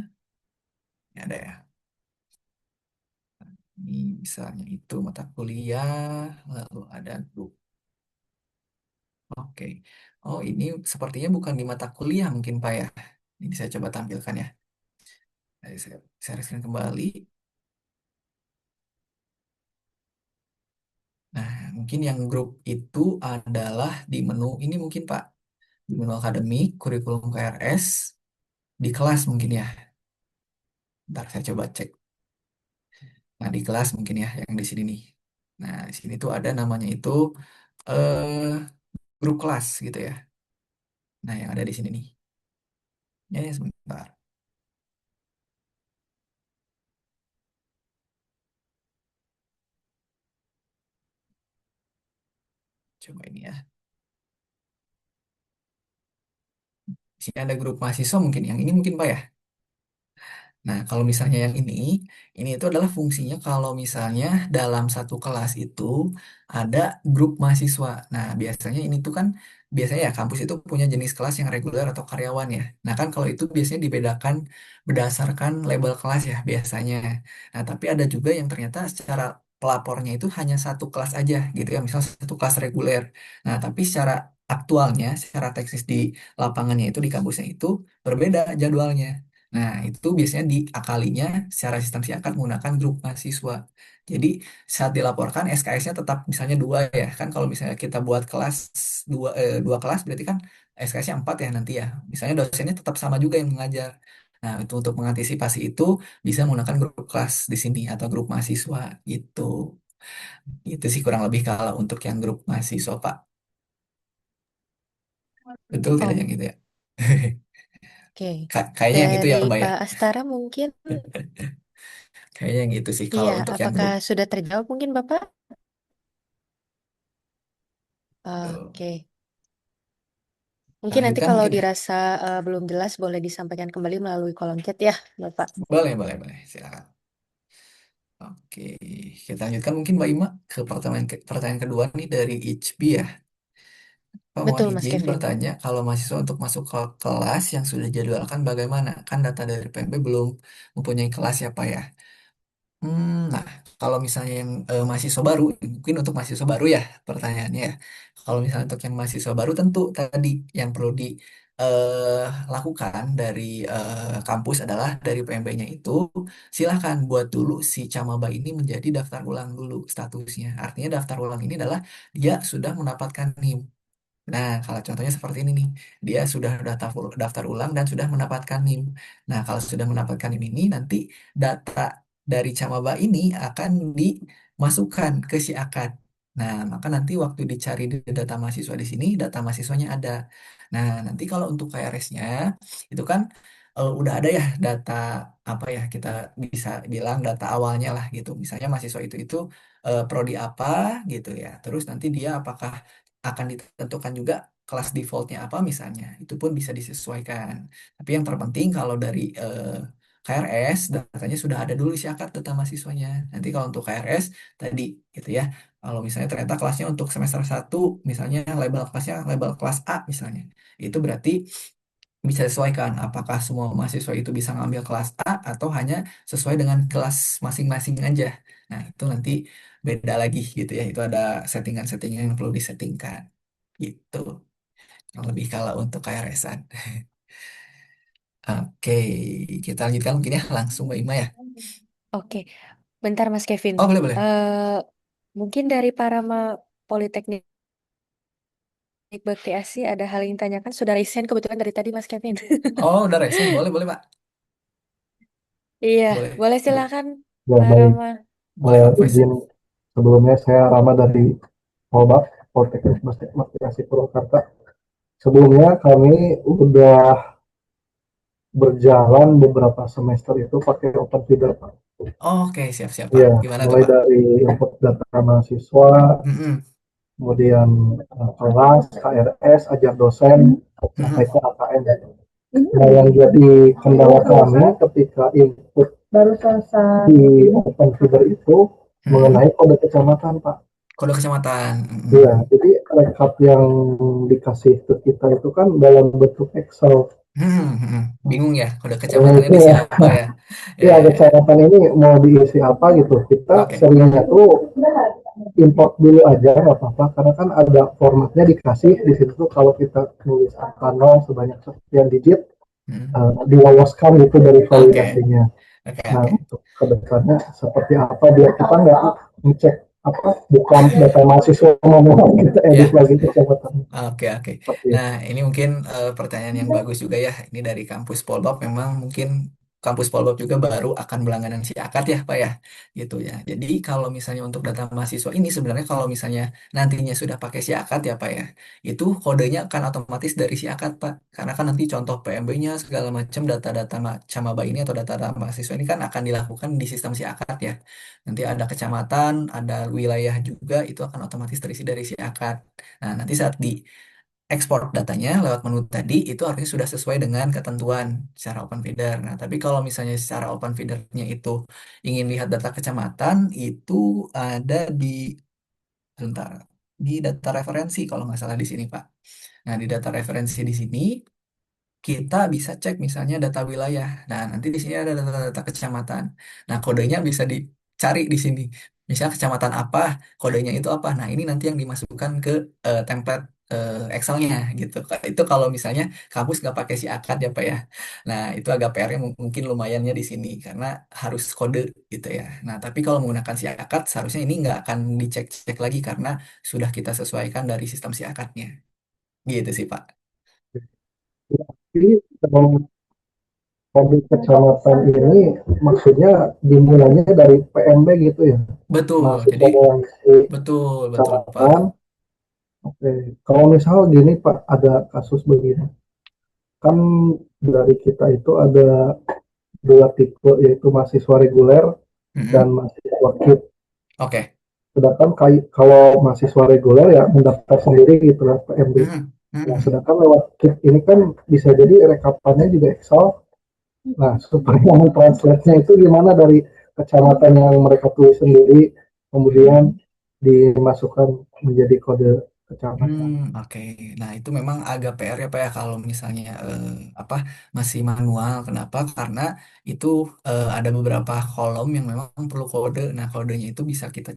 [SPEAKER 2] ini ada ya. Ini misalnya itu mata kuliah, lalu ada grup. Oke. Oh, ini sepertinya bukan di mata kuliah mungkin Pak ya. Ini saya coba tampilkan ya. Jadi saya share kembali. Nah, mungkin yang grup itu adalah di menu ini mungkin Pak. Di menu akademik, kurikulum KRS, di kelas mungkin ya. Ntar saya coba cek. Nah, di kelas mungkin ya, yang di sini nih. Nah, di sini tuh ada namanya itu eh grup kelas gitu ya. Nah, yang ada di sini nih. Ya, sebentar. Coba ini ya. Di sini ada grup mahasiswa mungkin. Yang ini mungkin Pak ya. Nah, kalau misalnya yang ini itu adalah fungsinya kalau misalnya dalam satu kelas itu ada grup mahasiswa. Nah, biasanya ini tuh kan biasanya ya kampus itu punya jenis kelas yang reguler atau karyawan ya. Nah, kan kalau itu biasanya dibedakan berdasarkan label kelas ya biasanya. Nah, tapi ada juga yang ternyata secara pelapornya itu hanya satu kelas aja gitu ya, misal satu kelas reguler. Nah, tapi secara aktualnya, secara teknis di lapangannya itu di kampusnya itu berbeda jadwalnya. Nah, itu biasanya diakalinya secara sistem siakat menggunakan grup mahasiswa. Jadi, saat dilaporkan SKS-nya tetap misalnya dua ya. Kan kalau misalnya kita buat kelas dua kelas berarti kan SKS-nya empat ya nanti ya. Misalnya dosennya tetap sama juga yang mengajar. Nah, itu untuk mengantisipasi itu bisa menggunakan grup kelas di sini atau grup mahasiswa gitu. Itu sih kurang lebih kalau untuk yang grup mahasiswa, Pak. Betul tidak
[SPEAKER 1] Oke,
[SPEAKER 2] yang itu ya? Kayaknya yang itu
[SPEAKER 1] dari
[SPEAKER 2] ya, Mbak ya.
[SPEAKER 1] Kak Astara mungkin,
[SPEAKER 2] Kayaknya yang itu sih
[SPEAKER 1] iya,
[SPEAKER 2] kalau untuk yang
[SPEAKER 1] apakah
[SPEAKER 2] grup.
[SPEAKER 1] sudah terjawab mungkin Bapak?
[SPEAKER 2] Tuh.
[SPEAKER 1] Oke. Mungkin nanti
[SPEAKER 2] Lanjutkan
[SPEAKER 1] kalau
[SPEAKER 2] mungkin ya.
[SPEAKER 1] dirasa belum jelas boleh disampaikan kembali melalui kolom chat ya, Bapak.
[SPEAKER 2] Boleh, boleh, boleh. Silakan. Oke, kita lanjutkan mungkin Mbak Ima ke pertanyaan kedua nih dari HB ya. Pak mohon
[SPEAKER 1] Betul, Mas
[SPEAKER 2] izin
[SPEAKER 1] Kevin.
[SPEAKER 2] bertanya, kalau mahasiswa untuk masuk ke kelas yang sudah jadwalkan bagaimana? Kan data dari PMB belum mempunyai kelas ya Pak ya. Nah, kalau misalnya yang mahasiswa baru, mungkin untuk mahasiswa baru ya pertanyaannya ya. Kalau misalnya untuk yang mahasiswa baru tentu tadi yang perlu dilakukan dari kampus adalah dari PMB-nya itu silahkan buat dulu si Camaba ini menjadi daftar ulang dulu statusnya. Artinya daftar ulang ini adalah dia sudah mendapatkan NIM. Nah, kalau contohnya seperti ini nih, dia sudah daftar ulang dan sudah mendapatkan NIM. Nah, kalau sudah mendapatkan NIM ini, nanti data dari Camaba ini akan dimasukkan ke si akad. Nah, maka nanti waktu dicari di data mahasiswa di sini, data mahasiswanya ada. Nah, nanti kalau untuk KRS-nya, itu kan udah ada ya data apa ya, kita bisa bilang data awalnya lah gitu. Misalnya mahasiswa itu prodi apa gitu ya. Terus nanti dia apakah akan ditentukan juga kelas defaultnya apa misalnya, itu pun bisa disesuaikan. Tapi yang terpenting kalau dari KRS datanya sudah ada dulu isi akad data mahasiswanya. Nanti kalau untuk KRS tadi gitu ya, kalau misalnya ternyata kelasnya untuk semester 1 misalnya label kelasnya label kelas A misalnya, itu berarti bisa sesuaikan apakah semua mahasiswa itu bisa ngambil kelas A atau hanya sesuai dengan kelas masing-masing aja. Nah, itu nanti beda lagi gitu ya. Itu ada settingan-settingan yang perlu disettingkan. Gitu. Yang lebih kalau untuk KRS-an. Oke, kita lanjutkan mungkin ya langsung Mbak Ima ya.
[SPEAKER 1] Oke, bentar Mas Kevin.
[SPEAKER 2] Oh, boleh boleh.
[SPEAKER 1] Eh mungkin dari Parama Politeknik Bakti Asi ada hal yang ditanyakan. Sudah resign kebetulan dari tadi Mas Kevin.
[SPEAKER 2] Oh, udah resign. Boleh boleh Pak.
[SPEAKER 1] Iya,
[SPEAKER 2] Boleh.
[SPEAKER 1] boleh
[SPEAKER 2] Boleh.
[SPEAKER 1] silakan
[SPEAKER 3] Ya, baik.
[SPEAKER 1] Parama.
[SPEAKER 2] Boleh advice.
[SPEAKER 3] Izin sebelumnya saya Rama dari Polbak, Polteknik Mastikasi Purwakarta. Sebelumnya kami udah berjalan beberapa semester itu pakai Open Feeder, Pak.
[SPEAKER 2] Oke, siap-siap Pak.
[SPEAKER 3] Iya,
[SPEAKER 2] Gimana tuh
[SPEAKER 3] mulai
[SPEAKER 2] Pak?
[SPEAKER 3] dari input data mahasiswa,
[SPEAKER 2] Mm-mm.
[SPEAKER 3] kemudian kelas, KRS, ajar dosen, sampai
[SPEAKER 2] Mm-mm.
[SPEAKER 3] ke AKM. Nah, yang jadi kendala kami ketika input baru selesai di Open Feeder itu
[SPEAKER 2] Mm-mm.
[SPEAKER 3] mengenai kode kecamatan, Pak.
[SPEAKER 2] Kode kecamatan.
[SPEAKER 3] Iya,
[SPEAKER 2] Mm-mm.
[SPEAKER 3] jadi rekap yang dikasih ke kita itu kan dalam bentuk Excel.
[SPEAKER 2] Mm-mm. Bingung ya kode
[SPEAKER 3] Nah,
[SPEAKER 2] kecamatannya
[SPEAKER 3] itu
[SPEAKER 2] diisi
[SPEAKER 3] ya,
[SPEAKER 2] apa ya? Ya,
[SPEAKER 3] ya
[SPEAKER 2] ya, ya.
[SPEAKER 3] kecamatan ini mau diisi apa gitu. Kita
[SPEAKER 2] Oke.
[SPEAKER 3] seringnya tuh import dulu aja nggak apa-apa, karena kan ada formatnya dikasih di situ tuh kalau kita tulis angka 0 sebanyak sekian digit,
[SPEAKER 2] Mm.
[SPEAKER 3] diloloskan gitu dari
[SPEAKER 2] Oke.
[SPEAKER 3] validasinya.
[SPEAKER 2] Oke,
[SPEAKER 3] Nah,
[SPEAKER 2] oke.
[SPEAKER 3] untuk kedepannya seperti apa biar kita nggak ngecek apa bukan data mahasiswa manual kita edit
[SPEAKER 2] Ya.
[SPEAKER 3] lagi kecamatannya
[SPEAKER 2] Oke, oke.
[SPEAKER 3] seperti
[SPEAKER 2] Nah,
[SPEAKER 3] itu.
[SPEAKER 2] ini mungkin pertanyaan yang bagus juga ya. Ini dari kampus Polbab memang mungkin kampus Polbab juga baru akan berlangganan si akad ya, Pak ya. Gitu ya. Jadi kalau misalnya untuk data mahasiswa ini sebenarnya kalau misalnya nantinya sudah pakai si akad ya, Pak ya. Itu kodenya akan otomatis dari si akad, Pak. Karena kan nanti contoh PMB-nya segala macam data-data Camaba ini atau data-data mahasiswa ini kan akan dilakukan di sistem si akad ya. Nanti ada kecamatan, ada wilayah juga itu akan otomatis terisi dari si akad. Nah, nanti saat ekspor datanya lewat menu tadi itu harusnya sudah sesuai dengan ketentuan secara open feeder. Nah, tapi kalau misalnya secara open feedernya itu ingin lihat data kecamatan itu ada di sebentar di data referensi kalau nggak salah di sini, Pak. Nah, di data referensi di sini kita bisa cek misalnya data wilayah. Nah, nanti di sini ada data-data kecamatan. Nah, kodenya bisa dicari di sini. Misalnya kecamatan apa, kodenya itu apa. Nah, ini nanti yang dimasukkan ke template Excel-nya gitu. Itu kalau misalnya kampus nggak pakai si akad ya, Pak ya. Nah, itu agak PR-nya mungkin lumayannya di sini karena harus kode gitu ya. Nah, tapi kalau menggunakan si akad seharusnya ini nggak akan dicek-cek lagi karena sudah kita sesuaikan dari sistem si akadnya. Gitu sih, Pak.
[SPEAKER 3] Jadi kode kecamatan ini maksudnya dimulainya dari PMB gitu ya,
[SPEAKER 2] Betul. Jadi
[SPEAKER 3] mahasiswa yang di
[SPEAKER 2] betul, betul Pak.
[SPEAKER 3] kecamatan. Oke, kalau misal gini Pak, ada kasus begini, kan dari kita itu ada dua tipe yaitu mahasiswa reguler dan
[SPEAKER 2] Mm-mm.
[SPEAKER 3] mahasiswa KIP.
[SPEAKER 2] Oke.
[SPEAKER 3] Sedangkan kalau mahasiswa reguler ya mendaftar sendiri gitu lah PMB.
[SPEAKER 2] Mm-mm.
[SPEAKER 3] Nah,
[SPEAKER 2] Mm-mm.
[SPEAKER 3] sedangkan lewat KIP ini kan bisa jadi rekapannya juga Excel. Nah, supaya mentranslate-nya itu gimana dari kecamatan yang mereka tulis sendiri, kemudian
[SPEAKER 2] Mm-mm.
[SPEAKER 3] dimasukkan menjadi kode.
[SPEAKER 2] Hmm,
[SPEAKER 3] kecamatan.
[SPEAKER 2] oke. Nah, itu memang agak PR ya Pak ya kalau misalnya apa masih manual. Kenapa? Karena itu ada beberapa kolom yang memang perlu kode. Nah, kodenya itu bisa kita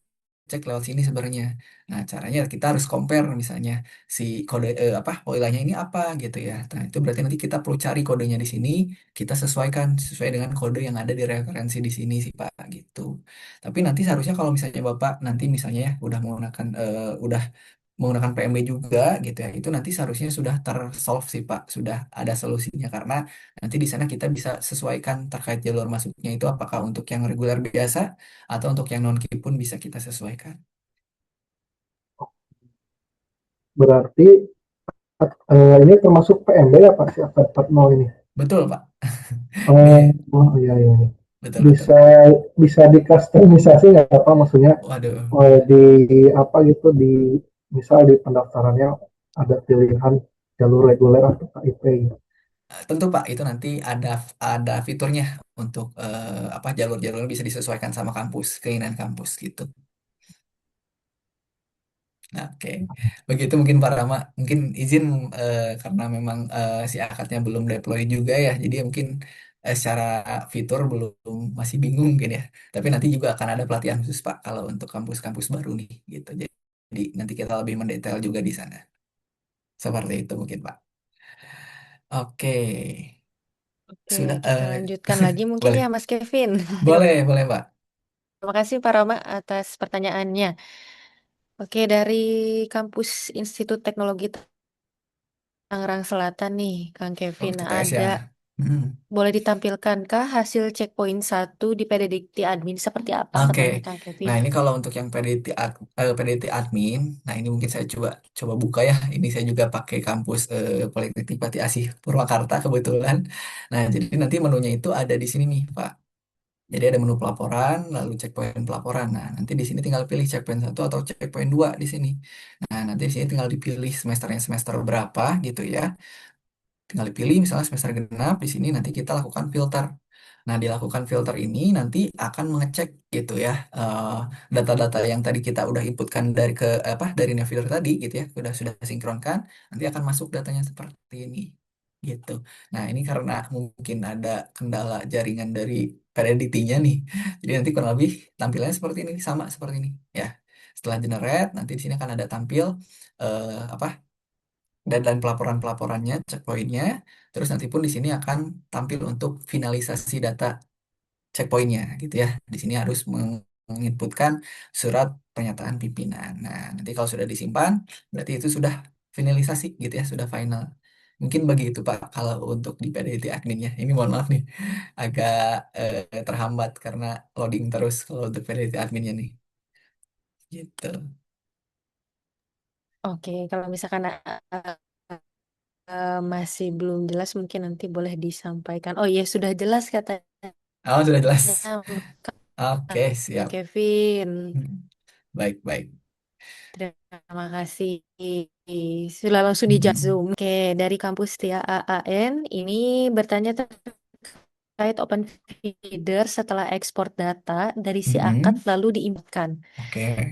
[SPEAKER 2] cek lewat sini sebenarnya. Nah, caranya kita harus compare misalnya si kode apa wilayahnya ini apa gitu ya. Nah, itu berarti nanti kita perlu cari kodenya di sini, kita sesuaikan sesuai dengan kode yang ada di referensi di sini sih Pak gitu. Tapi nanti seharusnya kalau misalnya Bapak nanti misalnya ya udah menggunakan udah menggunakan PMB juga gitu ya, itu nanti seharusnya sudah tersolve sih Pak, sudah ada solusinya karena nanti di sana kita bisa sesuaikan terkait jalur masuknya itu apakah untuk yang reguler biasa atau untuk yang non KIP pun bisa kita sesuaikan.
[SPEAKER 3] Berarti ini termasuk PMB ya Pak, si akad 40 ini.
[SPEAKER 2] Betul Pak.
[SPEAKER 3] Oh,
[SPEAKER 2] Nih,
[SPEAKER 3] oh iya, iya.
[SPEAKER 2] betul betul.
[SPEAKER 3] Bisa bisa dikustomisasi nggak apa maksudnya
[SPEAKER 2] Waduh.
[SPEAKER 3] di apa gitu di misal di pendaftarannya ada pilihan jalur reguler atau KIP gitu.
[SPEAKER 2] Tentu Pak, itu nanti ada fiturnya untuk apa jalur-jalur bisa disesuaikan sama kampus, keinginan kampus gitu. Nah, oke, begitu mungkin Pak Rama, mungkin izin karena memang si akadnya belum deploy juga ya, jadi mungkin secara fitur belum masih bingung mungkin ya. Tapi nanti juga akan ada pelatihan khusus Pak kalau untuk kampus-kampus baru nih, gitu. Jadi nanti kita lebih mendetail juga di sana. Seperti itu mungkin Pak. Oke,
[SPEAKER 1] Oke,
[SPEAKER 2] sudah
[SPEAKER 1] kita lanjutkan lagi mungkin ya
[SPEAKER 2] boleh,
[SPEAKER 1] Mas Kevin.
[SPEAKER 2] boleh Pak.
[SPEAKER 1] Terima kasih Pak Roma atas pertanyaannya. Oke, dari kampus Institut Teknologi Tangerang Selatan nih, Kang
[SPEAKER 2] Oh,
[SPEAKER 1] Kevin,
[SPEAKER 2] TTS ya.
[SPEAKER 1] ada
[SPEAKER 2] Hmm.
[SPEAKER 1] boleh ditampilkankah hasil checkpoint satu di PDDikti Admin seperti apa
[SPEAKER 2] Oke,
[SPEAKER 1] katanya Kang
[SPEAKER 2] nah
[SPEAKER 1] Kevin?
[SPEAKER 2] ini kalau untuk yang PDT admin, nah ini mungkin saya coba coba buka ya. Ini saya juga pakai kampus Politeknik Pati Asih Purwakarta kebetulan. Nah jadi nanti menunya itu ada di sini nih Pak. Jadi ada menu pelaporan, lalu checkpoint pelaporan. Nah nanti di sini tinggal pilih checkpoint satu atau checkpoint dua di sini. Nah nanti di sini tinggal dipilih semesternya semester berapa gitu ya. Tinggal dipilih misalnya semester genap di sini nanti kita lakukan filter. Nah, dilakukan filter ini nanti akan mengecek gitu ya eh, data-data yang tadi kita udah inputkan dari ke apa dari Navigator tadi gitu ya, sudah sinkronkan, nanti akan masuk datanya seperti ini gitu. Nah, ini karena mungkin ada kendala jaringan dari Pedidity-nya nih. Jadi nanti kurang lebih tampilannya seperti ini sama seperti ini ya. Setelah generate nanti di sini akan ada tampil apa deadline pelaporan-pelaporannya, checkpointnya. Terus nanti pun di sini akan tampil untuk finalisasi data checkpointnya gitu ya. Di sini harus menginputkan surat pernyataan pimpinan. Nah, nanti kalau sudah disimpan, berarti itu sudah finalisasi gitu ya, sudah final. Mungkin begitu Pak kalau untuk di PDT adminnya. Ini mohon maaf nih, agak terhambat karena loading terus kalau untuk PDT adminnya nih. Gitu.
[SPEAKER 1] Oke, kalau misalkan masih belum jelas mungkin nanti boleh disampaikan. Oh iya, sudah jelas katanya
[SPEAKER 2] Oh, sudah jelas. Oke,
[SPEAKER 1] Kang
[SPEAKER 2] siap.
[SPEAKER 1] Kevin.
[SPEAKER 2] Hmm. Baik, baik.
[SPEAKER 1] Terima kasih. Sudah langsung dijawab
[SPEAKER 2] Hmm.
[SPEAKER 1] Zoom. Oke, dari kampus Tia AAN ini bertanya terkait open feeder setelah ekspor data dari si akad
[SPEAKER 2] Hmm.
[SPEAKER 1] lalu diimplementasikan.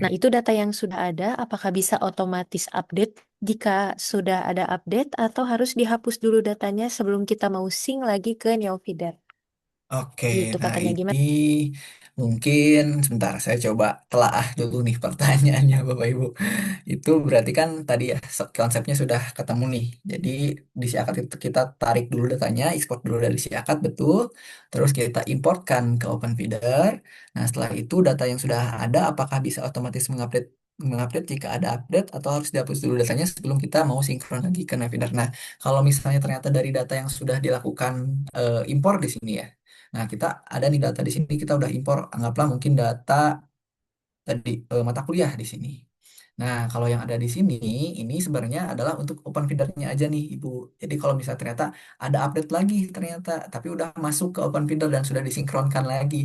[SPEAKER 1] Nah,
[SPEAKER 2] Oke.
[SPEAKER 1] itu data yang sudah ada, apakah bisa otomatis update jika sudah ada update atau harus dihapus dulu datanya sebelum kita mau sync lagi ke Neo Feeder?
[SPEAKER 2] Oke,
[SPEAKER 1] Gitu
[SPEAKER 2] nah
[SPEAKER 1] katanya
[SPEAKER 2] ini
[SPEAKER 1] gimana?
[SPEAKER 2] mungkin sebentar saya coba telaah dulu nih pertanyaannya Bapak Ibu. Itu berarti kan tadi ya konsepnya sudah ketemu nih. Jadi di Siakat itu kita tarik dulu datanya, ekspor dulu dari Siakat betul, terus kita importkan ke Open Feeder. Nah setelah itu data yang sudah ada apakah bisa otomatis mengupdate mengupdate jika ada update atau harus dihapus dulu datanya sebelum kita mau sinkron lagi ke Navider. Nah, kalau misalnya ternyata dari data yang sudah dilakukan impor di sini ya. Nah, kita ada nih data di sini kita udah impor, anggaplah mungkin data tadi mata kuliah di sini. Nah, kalau yang ada di sini ini sebenarnya adalah untuk open feedernya aja nih, Ibu. Jadi kalau misalnya ternyata ada update lagi ternyata, tapi udah masuk ke open feeder dan sudah disinkronkan lagi.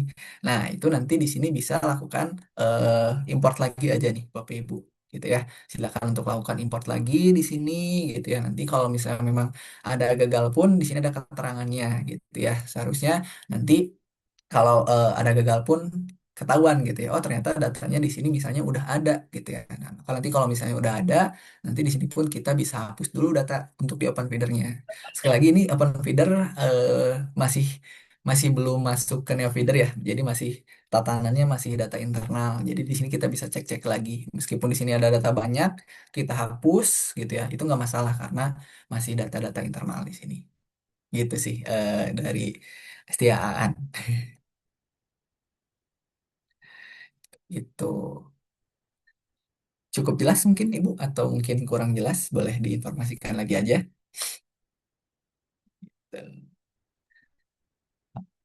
[SPEAKER 2] Nah, itu nanti di sini bisa lakukan import lagi aja nih, Bapak Ibu. Gitu ya. Silakan untuk lakukan import lagi di sini gitu ya. Nanti kalau misalnya memang ada gagal pun di sini ada keterangannya gitu ya. Seharusnya nanti kalau ada gagal pun ketahuan gitu ya. Oh ternyata datanya di sini misalnya udah ada gitu ya. Nah, kalau misalnya udah ada, nanti di sini pun kita bisa hapus dulu data untuk di open feedernya. Sekali lagi ini open feeder masih masih belum masuk ke neo feeder ya. Jadi masih tatanannya masih data internal. Jadi di sini kita bisa cek-cek lagi. Meskipun di sini ada data banyak, kita hapus gitu ya. Itu nggak masalah karena masih data-data internal di sini. Gitu sih dari Setiaan. Itu cukup jelas mungkin Ibu atau mungkin kurang jelas boleh diinformasikan lagi aja.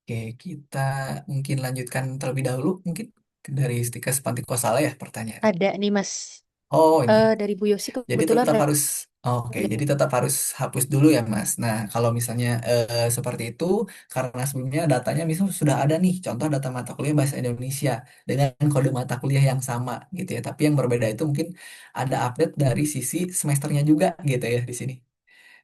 [SPEAKER 2] Oke, kita mungkin lanjutkan terlebih dahulu mungkin dari Stikas Pantikosala ya pertanyaan.
[SPEAKER 1] Ada nih Mas.
[SPEAKER 2] Oh ini.
[SPEAKER 1] Dari Bu Yosi
[SPEAKER 2] Jadi
[SPEAKER 1] kebetulan
[SPEAKER 2] tetap harus, oke,
[SPEAKER 1] relate.
[SPEAKER 2] jadi tetap harus hapus dulu ya Mas. Nah, kalau misalnya seperti itu, karena sebelumnya datanya misalnya sudah ada nih, contoh data mata kuliah bahasa Indonesia dengan kode mata kuliah yang sama gitu ya. Tapi yang berbeda itu mungkin ada update dari sisi semesternya juga gitu ya di sini.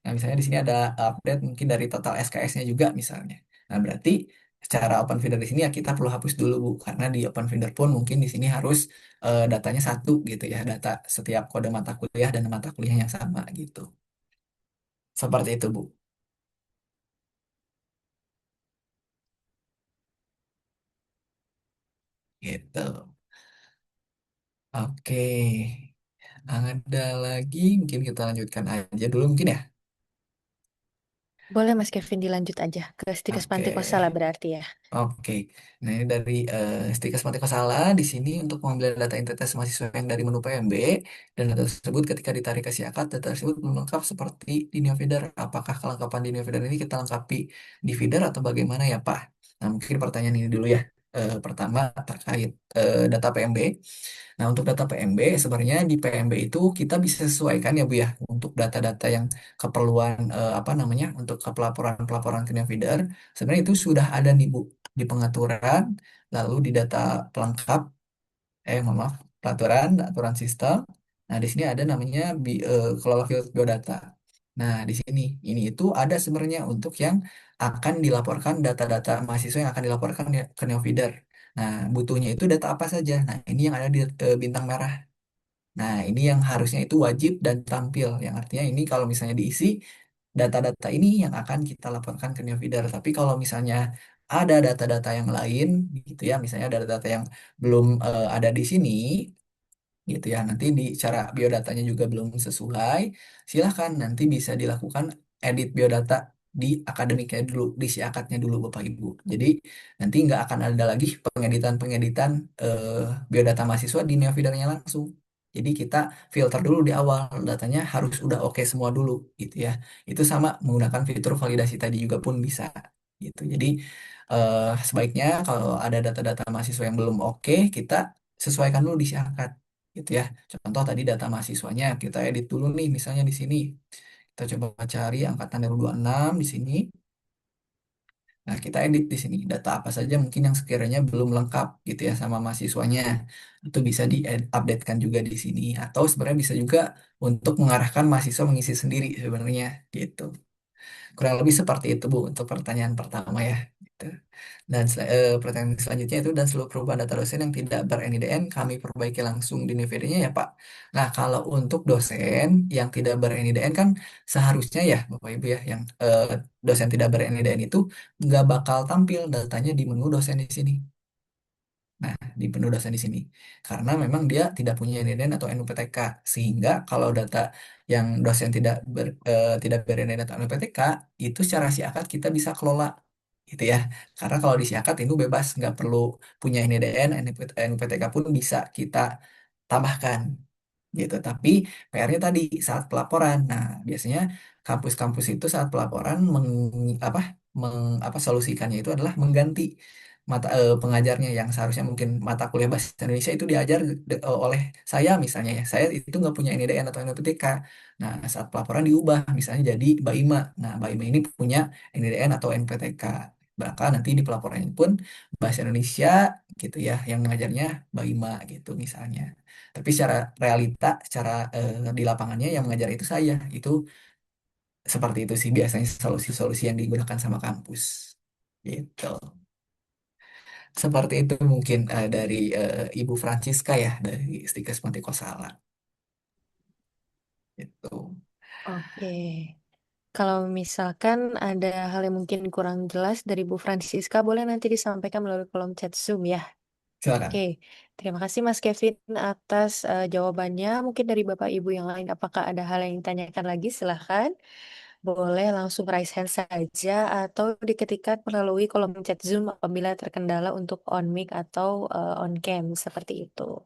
[SPEAKER 2] Nah, misalnya di sini ada update mungkin dari total SKS-nya juga misalnya. Nah, berarti secara open feeder di sini ya kita perlu hapus dulu Bu, karena di open feeder pun mungkin di sini harus datanya satu gitu ya, data setiap kode mata kuliah dan mata kuliah yang sama gitu. Seperti itu Bu. Gitu. Oke. Ada lagi mungkin kita lanjutkan aja dulu mungkin ya.
[SPEAKER 1] Boleh Mas Kevin dilanjut aja ke Stikas
[SPEAKER 2] Oke.
[SPEAKER 1] Pantikosala berarti ya.
[SPEAKER 2] Oke, nah ini dari Stikas Mati Salah di sini untuk pengambilan data identitas mahasiswa yang dari menu PMB dan data tersebut ketika ditarik ke Siakat, data tersebut belum lengkap seperti di Neofeeder. Apakah kelengkapan di Neofeeder ini kita lengkapi di feeder atau bagaimana ya Pak? Nah mungkin pertanyaan ini dulu ya. Pertama terkait data PMB. Nah, untuk data PMB, sebenarnya di PMB itu kita bisa sesuaikan ya Bu ya, untuk data-data yang keperluan apa namanya, untuk ke pelaporan-pelaporan ke feeder, sebenarnya itu sudah ada nih Bu, di pengaturan, lalu di data pelengkap, mohon maaf, peraturan, aturan sistem. Nah, di sini ada namanya kelola field biodata. Nah, di sini ini itu ada sebenarnya untuk yang akan dilaporkan data-data mahasiswa yang akan dilaporkan ke Neofeeder. Nah, butuhnya itu data apa saja? Nah, ini yang ada di bintang merah. Nah, ini yang harusnya itu wajib dan tampil. Yang artinya ini kalau misalnya diisi, data-data ini yang akan kita laporkan ke Neofeeder. Tapi kalau misalnya ada data-data yang lain, gitu ya, misalnya ada data yang belum ada di sini, gitu ya, nanti di cara biodatanya juga belum sesuai, silahkan nanti bisa dilakukan edit biodata di akademiknya dulu, di si akadnya dulu Bapak Ibu. Jadi nanti nggak akan ada lagi pengeditan-pengeditan eh, biodata mahasiswa di neofeedernya langsung. Jadi kita filter dulu di awal, datanya harus udah oke semua dulu gitu ya. Itu sama menggunakan fitur validasi tadi juga pun bisa gitu. Jadi sebaiknya kalau ada data-data mahasiswa yang belum oke, kita sesuaikan dulu di si akad gitu ya. Contoh tadi data mahasiswanya kita edit dulu nih misalnya di sini. Kita coba cari angkatan 2026 di sini. Nah, kita edit di sini data apa saja mungkin yang sekiranya belum lengkap gitu ya sama mahasiswanya. Itu bisa diupdatekan juga di sini atau sebenarnya bisa juga untuk mengarahkan mahasiswa mengisi sendiri sebenarnya gitu. Kurang lebih seperti itu Bu untuk pertanyaan pertama ya. Gitu. Dan pertanyaan selanjutnya itu dan seluruh perubahan data dosen yang tidak ber-NIDN kami perbaiki langsung di NIVD-nya ya Pak. Nah kalau untuk dosen yang tidak ber-NIDN kan seharusnya ya Bapak Ibu ya yang dosen tidak ber-NIDN itu nggak bakal tampil datanya di menu dosen di sini. Nah, di menu dosen di sini. Karena memang dia tidak punya NIDN atau NUPTK. Sehingga kalau data yang dosen tidak ber-NIDN atau NUPTK, itu secara siakat kita bisa kelola. Gitu ya. Karena kalau di siakat itu bebas, nggak perlu punya NIDN, NUPTK pun bisa kita tambahkan gitu. Tapi PR-nya tadi saat pelaporan. Nah, biasanya kampus-kampus itu saat pelaporan solusikannya itu adalah mengganti pengajarnya yang seharusnya mungkin mata kuliah bahasa Indonesia itu diajar oleh saya misalnya ya. Saya itu nggak punya NIDN atau NPTK. Nah, saat pelaporan diubah misalnya jadi Mbak Ima. Nah, Mbak Ima ini punya NIDN atau NPTK. Bahkan nanti di pelaporannya pun bahasa Indonesia gitu ya, yang mengajarnya Mbak Ima gitu misalnya. Tapi secara realita, secara di lapangannya yang mengajar itu saya. Itu seperti itu sih biasanya solusi-solusi yang digunakan sama kampus. Gitu. Seperti itu mungkin dari Ibu Francisca ya dari Stikes Montikosala itu.
[SPEAKER 1] Oke. Kalau misalkan ada hal yang mungkin kurang jelas dari Bu Francisca, boleh nanti disampaikan melalui kolom chat Zoom ya. Oke,
[SPEAKER 2] Silakan.
[SPEAKER 1] terima kasih Mas Kevin atas jawabannya. Mungkin dari Bapak Ibu yang lain, apakah ada hal yang ditanyakan lagi? Silahkan. Boleh langsung raise hand saja atau diketikkan melalui kolom chat Zoom apabila terkendala untuk on mic atau on cam seperti itu.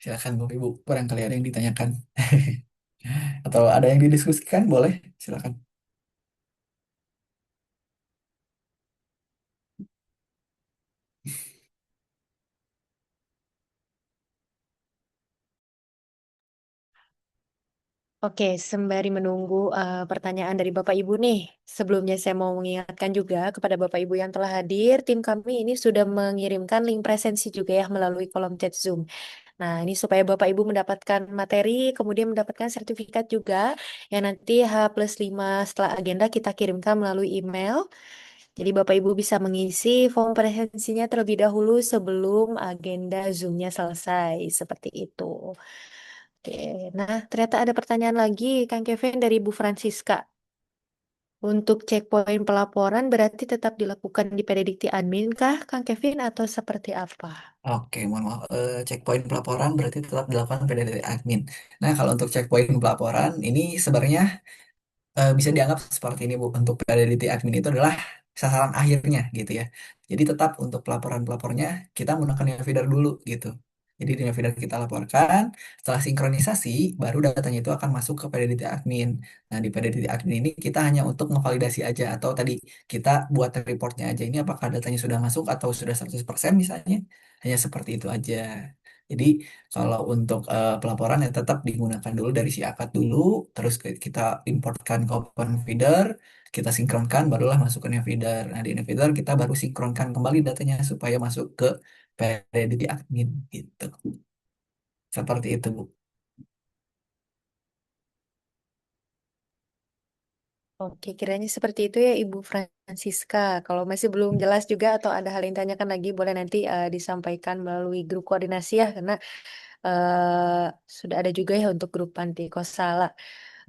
[SPEAKER 2] Silakan Bapak Ibu, barangkali ada yang ditanyakan atau ada yang didiskusikan, boleh. Silakan.
[SPEAKER 1] Oke, sembari menunggu pertanyaan dari Bapak Ibu nih, sebelumnya saya mau mengingatkan juga kepada Bapak Ibu yang telah hadir, tim kami ini sudah mengirimkan link presensi juga ya melalui kolom chat Zoom. Nah, ini supaya Bapak Ibu mendapatkan materi, kemudian mendapatkan sertifikat juga yang nanti H+5 setelah agenda kita kirimkan melalui email. Jadi Bapak Ibu bisa mengisi form presensinya terlebih dahulu sebelum agenda Zoom-nya selesai, seperti itu. Oke, nah ternyata ada pertanyaan lagi, Kang Kevin dari Bu Francisca. Untuk checkpoint pelaporan berarti tetap dilakukan di Pedidikti Admin kah, Kang Kevin, atau seperti apa?
[SPEAKER 2] Oke, mohon maaf. Checkpoint pelaporan berarti tetap dilakukan pada dari admin. Nah, kalau untuk checkpoint pelaporan ini sebenarnya bisa dianggap seperti ini Bu. Untuk validity admin itu adalah sasaran akhirnya gitu ya. Jadi tetap untuk pelaporan-pelapornya kita menggunakan Navider dulu gitu. Jadi di Navider kita laporkan, setelah sinkronisasi baru datanya itu akan masuk ke validity admin. Nah di validity admin ini kita hanya untuk memvalidasi aja atau tadi kita buat reportnya aja ini apakah datanya sudah masuk atau sudah 100% misalnya. Hanya seperti itu aja. Jadi kalau untuk pelaporan ya tetap digunakan dulu dari si akad dulu, terus kita importkan ke open feeder, kita sinkronkan, barulah masuk ke Nvidir. Nah di Nvidir kita baru sinkronkan kembali datanya supaya masuk ke PD di admin gitu. Seperti itu Bu.
[SPEAKER 1] Oke, kiranya seperti itu ya Ibu Francisca. Kalau masih belum jelas juga atau ada hal yang tanyakan lagi, boleh nanti disampaikan melalui grup koordinasi ya, karena sudah ada juga ya untuk grup Panti Kosala.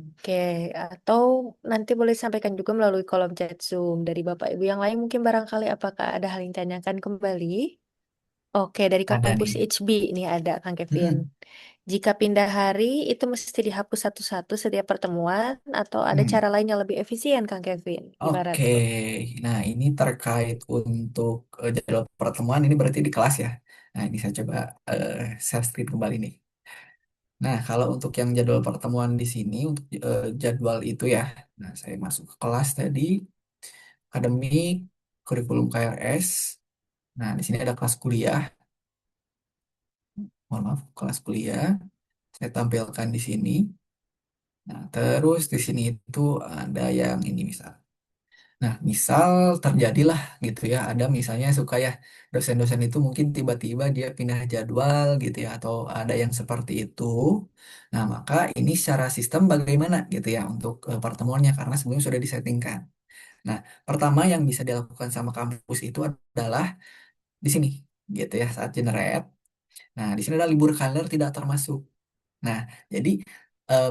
[SPEAKER 1] Oke, atau nanti boleh sampaikan juga melalui kolom chat Zoom dari Bapak Ibu yang lain. Mungkin barangkali apakah ada hal yang ditanyakan kembali? Oke, dari
[SPEAKER 2] Ada
[SPEAKER 1] kampus
[SPEAKER 2] nih.
[SPEAKER 1] HB ini ada Kang Kevin.
[SPEAKER 2] Mm-mm.
[SPEAKER 1] Jika pindah hari itu mesti dihapus satu-satu setiap pertemuan atau ada
[SPEAKER 2] Hmm.
[SPEAKER 1] cara lain yang lebih efisien Kang Kevin? Gimana
[SPEAKER 2] Oke,
[SPEAKER 1] tuh?
[SPEAKER 2] nah ini terkait untuk jadwal pertemuan ini berarti di kelas ya. Nah ini saya coba eh, share screen kembali nih. Nah kalau untuk yang jadwal pertemuan di sini untuk jadwal itu ya, nah saya masuk ke kelas tadi. Akademik, kurikulum KRS. Nah, di sini ada kelas kuliah. Mohon maaf, kelas kuliah. Saya tampilkan di sini. Nah, terus di sini itu ada yang ini misal. Nah, misal terjadilah gitu ya, ada misalnya suka ya dosen-dosen itu mungkin tiba-tiba dia pindah jadwal gitu ya, atau ada yang seperti itu. Nah, maka ini secara sistem bagaimana gitu ya untuk pertemuannya karena sebelumnya sudah disettingkan. Nah, pertama yang bisa dilakukan sama kampus itu adalah di sini gitu ya saat generate. Nah, di sini ada libur kalender tidak termasuk. Nah, jadi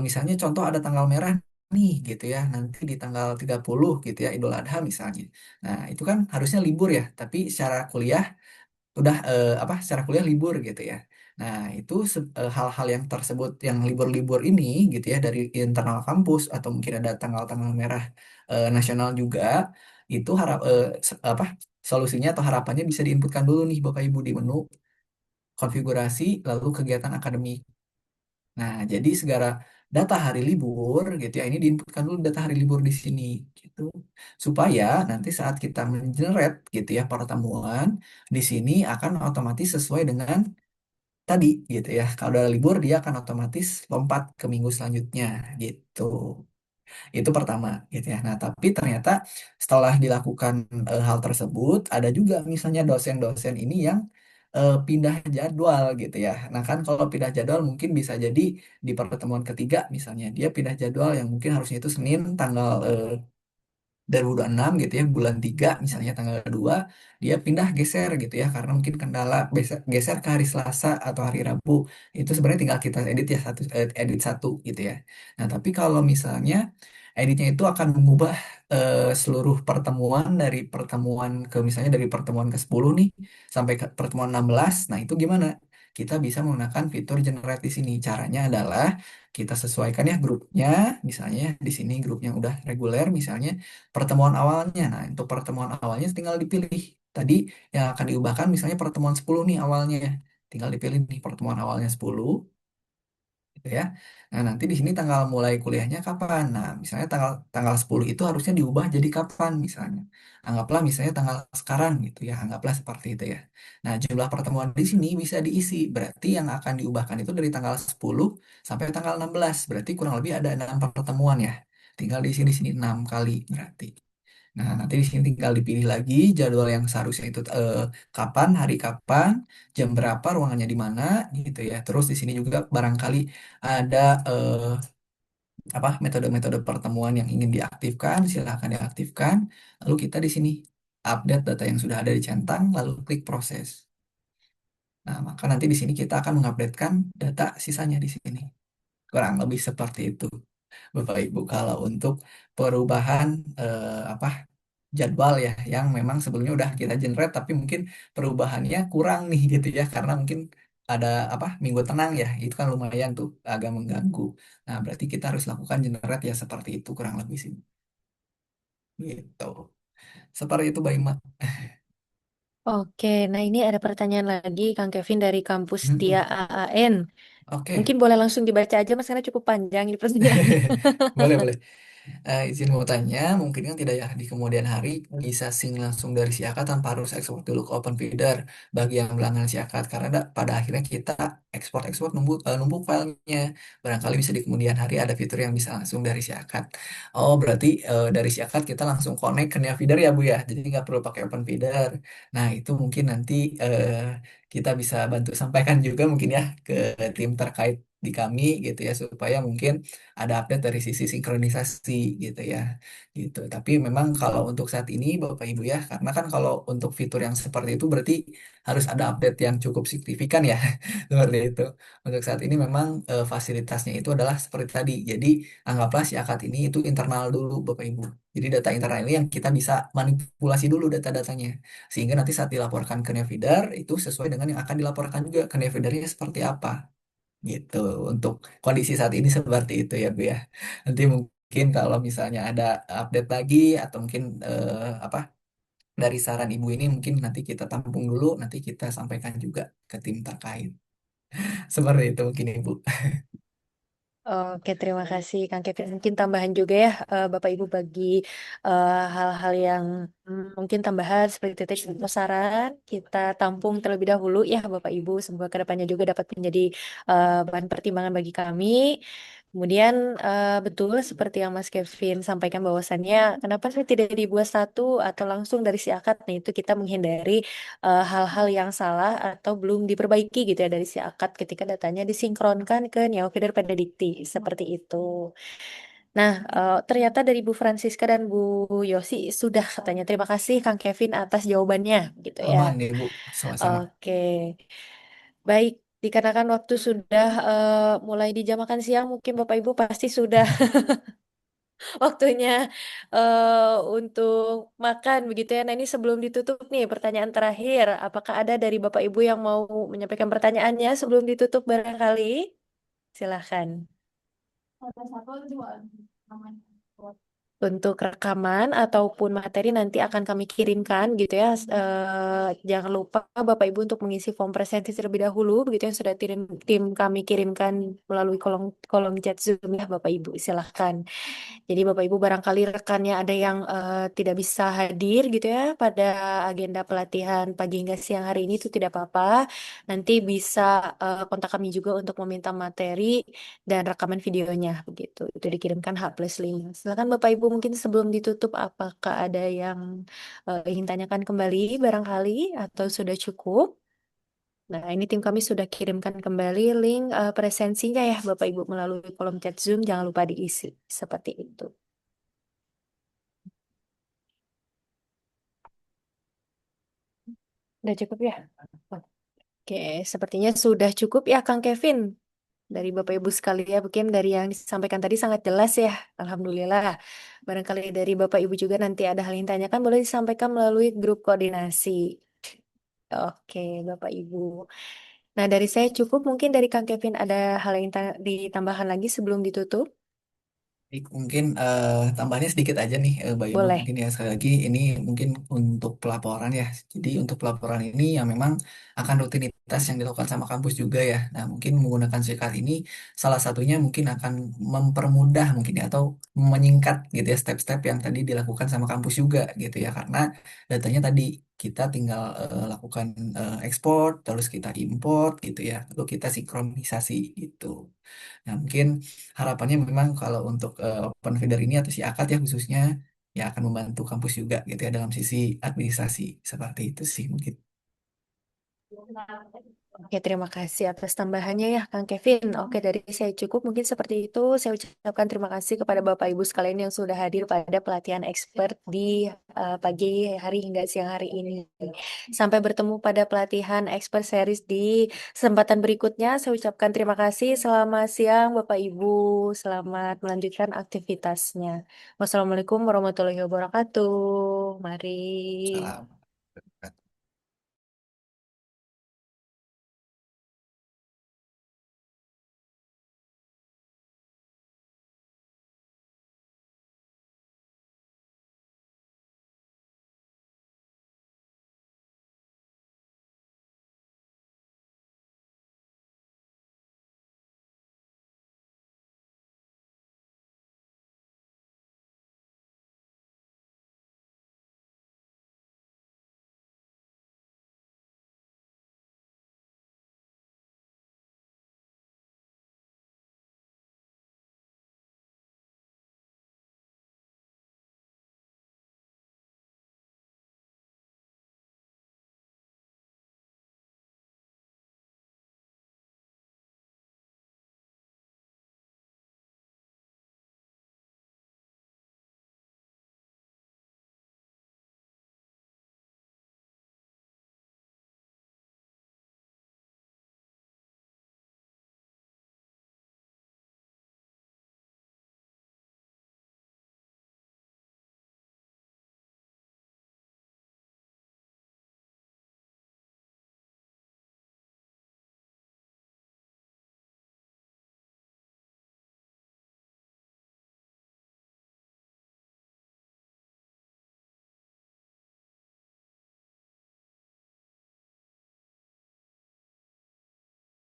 [SPEAKER 2] misalnya contoh ada tanggal merah nih gitu ya. Nanti di tanggal 30 gitu ya Idul Adha misalnya. Nah, itu kan harusnya libur ya, tapi secara kuliah udah apa secara kuliah libur gitu ya. Nah, itu hal-hal yang tersebut yang libur-libur ini gitu ya dari internal kampus atau mungkin ada tanggal-tanggal merah nasional juga itu apa solusinya atau harapannya bisa diinputkan dulu nih Bapak Ibu di menu konfigurasi lalu kegiatan akademik. Nah, jadi segala data hari libur gitu ya ini diinputkan dulu data hari libur di sini gitu. Supaya nanti saat kita mengenerate gitu ya pertemuan di sini akan otomatis sesuai dengan tadi gitu ya. Kalau ada libur dia akan otomatis lompat ke minggu selanjutnya gitu. Itu pertama gitu ya. Nah, tapi ternyata setelah dilakukan hal tersebut, ada juga misalnya dosen-dosen ini yang pindah jadwal gitu ya. Nah, kan kalau pindah jadwal mungkin bisa jadi di pertemuan ketiga misalnya dia pindah jadwal yang mungkin harusnya itu Senin tanggal 2026 gitu ya, bulan 3 misalnya tanggal 2 dia pindah geser gitu ya, karena mungkin kendala geser ke hari Selasa atau hari Rabu. Itu sebenarnya tinggal kita edit ya, edit satu gitu ya. Nah, tapi kalau misalnya editnya itu akan mengubah seluruh pertemuan dari pertemuan ke misalnya dari pertemuan ke 10 nih sampai ke pertemuan 16. Nah, itu gimana? Kita bisa menggunakan fitur generate di sini. Caranya adalah kita sesuaikan ya grupnya, misalnya di sini grupnya udah reguler, misalnya pertemuan awalnya. Nah, untuk pertemuan awalnya tinggal dipilih. Tadi yang akan diubahkan misalnya pertemuan 10 nih awalnya. Tinggal dipilih nih pertemuan awalnya 10 gitu ya. Nah, nanti di sini tanggal mulai kuliahnya kapan? Nah, misalnya tanggal tanggal 10 itu harusnya diubah jadi kapan misalnya. Anggaplah misalnya tanggal sekarang gitu ya, anggaplah seperti itu ya. Nah, jumlah pertemuan di sini bisa diisi. Berarti yang akan diubahkan itu dari tanggal 10 sampai tanggal 16. Berarti kurang lebih ada 6 pertemuan ya. Tinggal diisi di sini 6 kali berarti. Nah, nanti di sini tinggal dipilih lagi jadwal yang seharusnya itu kapan, hari kapan, jam berapa, ruangannya di mana, gitu ya. Terus di sini juga barangkali ada apa metode-metode pertemuan yang ingin diaktifkan, silahkan diaktifkan. Lalu kita di sini update data yang sudah ada di centang, lalu klik proses. Nah, maka nanti di sini kita akan mengupdatekan data sisanya di sini. Kurang lebih seperti itu, Bapak Ibu. Kalau untuk perubahan apa jadwal ya yang memang sebelumnya udah kita generate tapi mungkin perubahannya kurang nih gitu ya karena mungkin ada apa minggu tenang ya itu kan lumayan tuh agak mengganggu. Nah, berarti kita harus lakukan generate ya seperti itu kurang lebih sih gitu. Seperti itu Mbak Ima.
[SPEAKER 1] Oke, nah ini ada pertanyaan lagi Kang Kevin dari kampus Tia
[SPEAKER 2] Mm-mm.
[SPEAKER 1] AAN.
[SPEAKER 2] Oke.
[SPEAKER 1] Mungkin boleh langsung dibaca aja Mas karena cukup panjang ini pertanyaannya.
[SPEAKER 2] Boleh boleh. Izin mau tanya, mungkin kan tidak ya di kemudian hari bisa sync langsung dari si akad tanpa harus ekspor dulu ke open feeder bagi yang pelanggan si akad karena pada akhirnya kita ekspor-ekspor numpuk filenya. Barangkali bisa di kemudian hari ada fitur yang bisa langsung dari si akad. Oh, berarti dari si akad kita langsung connect ke Nia Feeder ya Bu ya. Jadi nggak perlu pakai open feeder. Nah, itu mungkin nanti kita bisa bantu sampaikan juga mungkin ya ke tim terkait di kami gitu ya supaya mungkin ada update dari sisi sinkronisasi gitu ya gitu. Tapi memang kalau untuk saat ini Bapak Ibu ya karena kan kalau untuk fitur yang seperti itu berarti harus ada update yang cukup signifikan ya seperti itu. Untuk saat ini memang fasilitasnya itu adalah seperti tadi. Jadi anggaplah si akad ini itu internal dulu Bapak Ibu. Jadi data internal ini yang kita bisa manipulasi dulu data-datanya sehingga nanti saat dilaporkan ke Nevidar itu sesuai dengan yang akan dilaporkan juga ke Nevidarnya seperti apa gitu. Untuk kondisi saat ini seperti itu ya Bu ya. Nanti mungkin kalau misalnya ada update lagi atau mungkin apa dari saran Ibu ini mungkin nanti kita tampung dulu, nanti kita sampaikan juga ke tim terkait. Seperti itu mungkin Ibu.
[SPEAKER 1] Oke, terima kasih Kang Kevin. Mungkin tambahan juga ya, Bapak Ibu bagi hal-hal yang mungkin tambahan seperti titik saran kita tampung terlebih dahulu ya Bapak Ibu. Semoga kedepannya juga dapat menjadi bahan pertimbangan bagi kami. Kemudian betul seperti yang Mas Kevin sampaikan bahwasannya kenapa sih tidak dibuat satu atau langsung dari si akad? Nah itu kita menghindari hal-hal yang salah atau belum diperbaiki gitu ya dari si akad ketika datanya disinkronkan ke Neofeeder pada Dikti seperti itu. Nah, ternyata dari Bu Francisca dan Bu Yosi sudah katanya. Terima kasih Kang Kevin atas jawabannya gitu ya.
[SPEAKER 2] Aman nih Bu, sama-sama.
[SPEAKER 1] Oke, baik. Dikarenakan waktu sudah mulai di jam makan siang, mungkin Bapak Ibu pasti sudah waktunya untuk makan begitu ya. Nah ini sebelum ditutup nih pertanyaan terakhir. Apakah ada dari Bapak Ibu yang mau menyampaikan pertanyaannya sebelum ditutup barangkali? Silahkan. Untuk rekaman ataupun materi nanti akan kami kirimkan gitu ya. Jangan lupa Bapak Ibu untuk mengisi form presentasi terlebih dahulu begitu yang sudah tim kami kirimkan melalui kolom kolom chat Zoom ya Bapak Ibu. Silahkan. Jadi Bapak Ibu barangkali rekannya ada yang tidak bisa hadir gitu ya pada agenda pelatihan pagi hingga siang hari ini itu tidak apa-apa. Nanti bisa kontak kami juga untuk meminta materi dan rekaman videonya begitu. Itu dikirimkan H+5. Silakan Bapak Ibu mungkin sebelum ditutup apakah ada yang ingin tanyakan kembali barangkali atau sudah cukup? Nah, ini tim kami sudah kirimkan kembali link presensinya ya Bapak Ibu melalui kolom chat Zoom. Jangan lupa diisi seperti itu. Udah cukup ya? Oke, sepertinya sudah cukup ya Kang Kevin. Dari Bapak Ibu sekalian, mungkin dari yang disampaikan tadi sangat jelas ya. Alhamdulillah. Barangkali dari Bapak Ibu juga nanti ada hal yang ditanyakan, boleh disampaikan melalui grup koordinasi. Oke, Bapak Ibu. Nah, dari saya cukup. Mungkin dari Kang Kevin ada hal yang ditambahkan lagi sebelum ditutup?
[SPEAKER 2] Baik, mungkin tambahannya sedikit aja nih, Mbak Ibu.
[SPEAKER 1] Boleh.
[SPEAKER 2] Mungkin ya sekali lagi ini mungkin untuk pelaporan ya. Jadi untuk pelaporan ini yang memang akan rutinitas yang dilakukan sama kampus juga ya. Nah mungkin menggunakan sikat ini salah satunya mungkin akan mempermudah mungkin ya atau menyingkat gitu ya step-step yang tadi dilakukan sama kampus juga gitu ya. Karena datanya tadi kita tinggal lakukan ekspor, terus kita import gitu ya. Lalu kita sinkronisasi gitu. Nah, mungkin harapannya memang kalau untuk Open Feeder ini atau si AKAD ya khususnya ya akan membantu kampus juga gitu ya dalam sisi administrasi seperti itu sih mungkin.
[SPEAKER 1] Oke, terima kasih atas tambahannya ya, Kang Kevin. Oke, dari saya cukup. Mungkin seperti itu. Saya ucapkan terima kasih kepada Bapak Ibu sekalian yang sudah hadir pada pelatihan expert di pagi hari hingga siang hari ini. Sampai bertemu pada pelatihan expert series di kesempatan berikutnya. Saya ucapkan terima kasih. Selamat siang, Bapak Ibu. Selamat melanjutkan aktivitasnya. Wassalamualaikum warahmatullahi wabarakatuh. Mari.
[SPEAKER 2] Salam.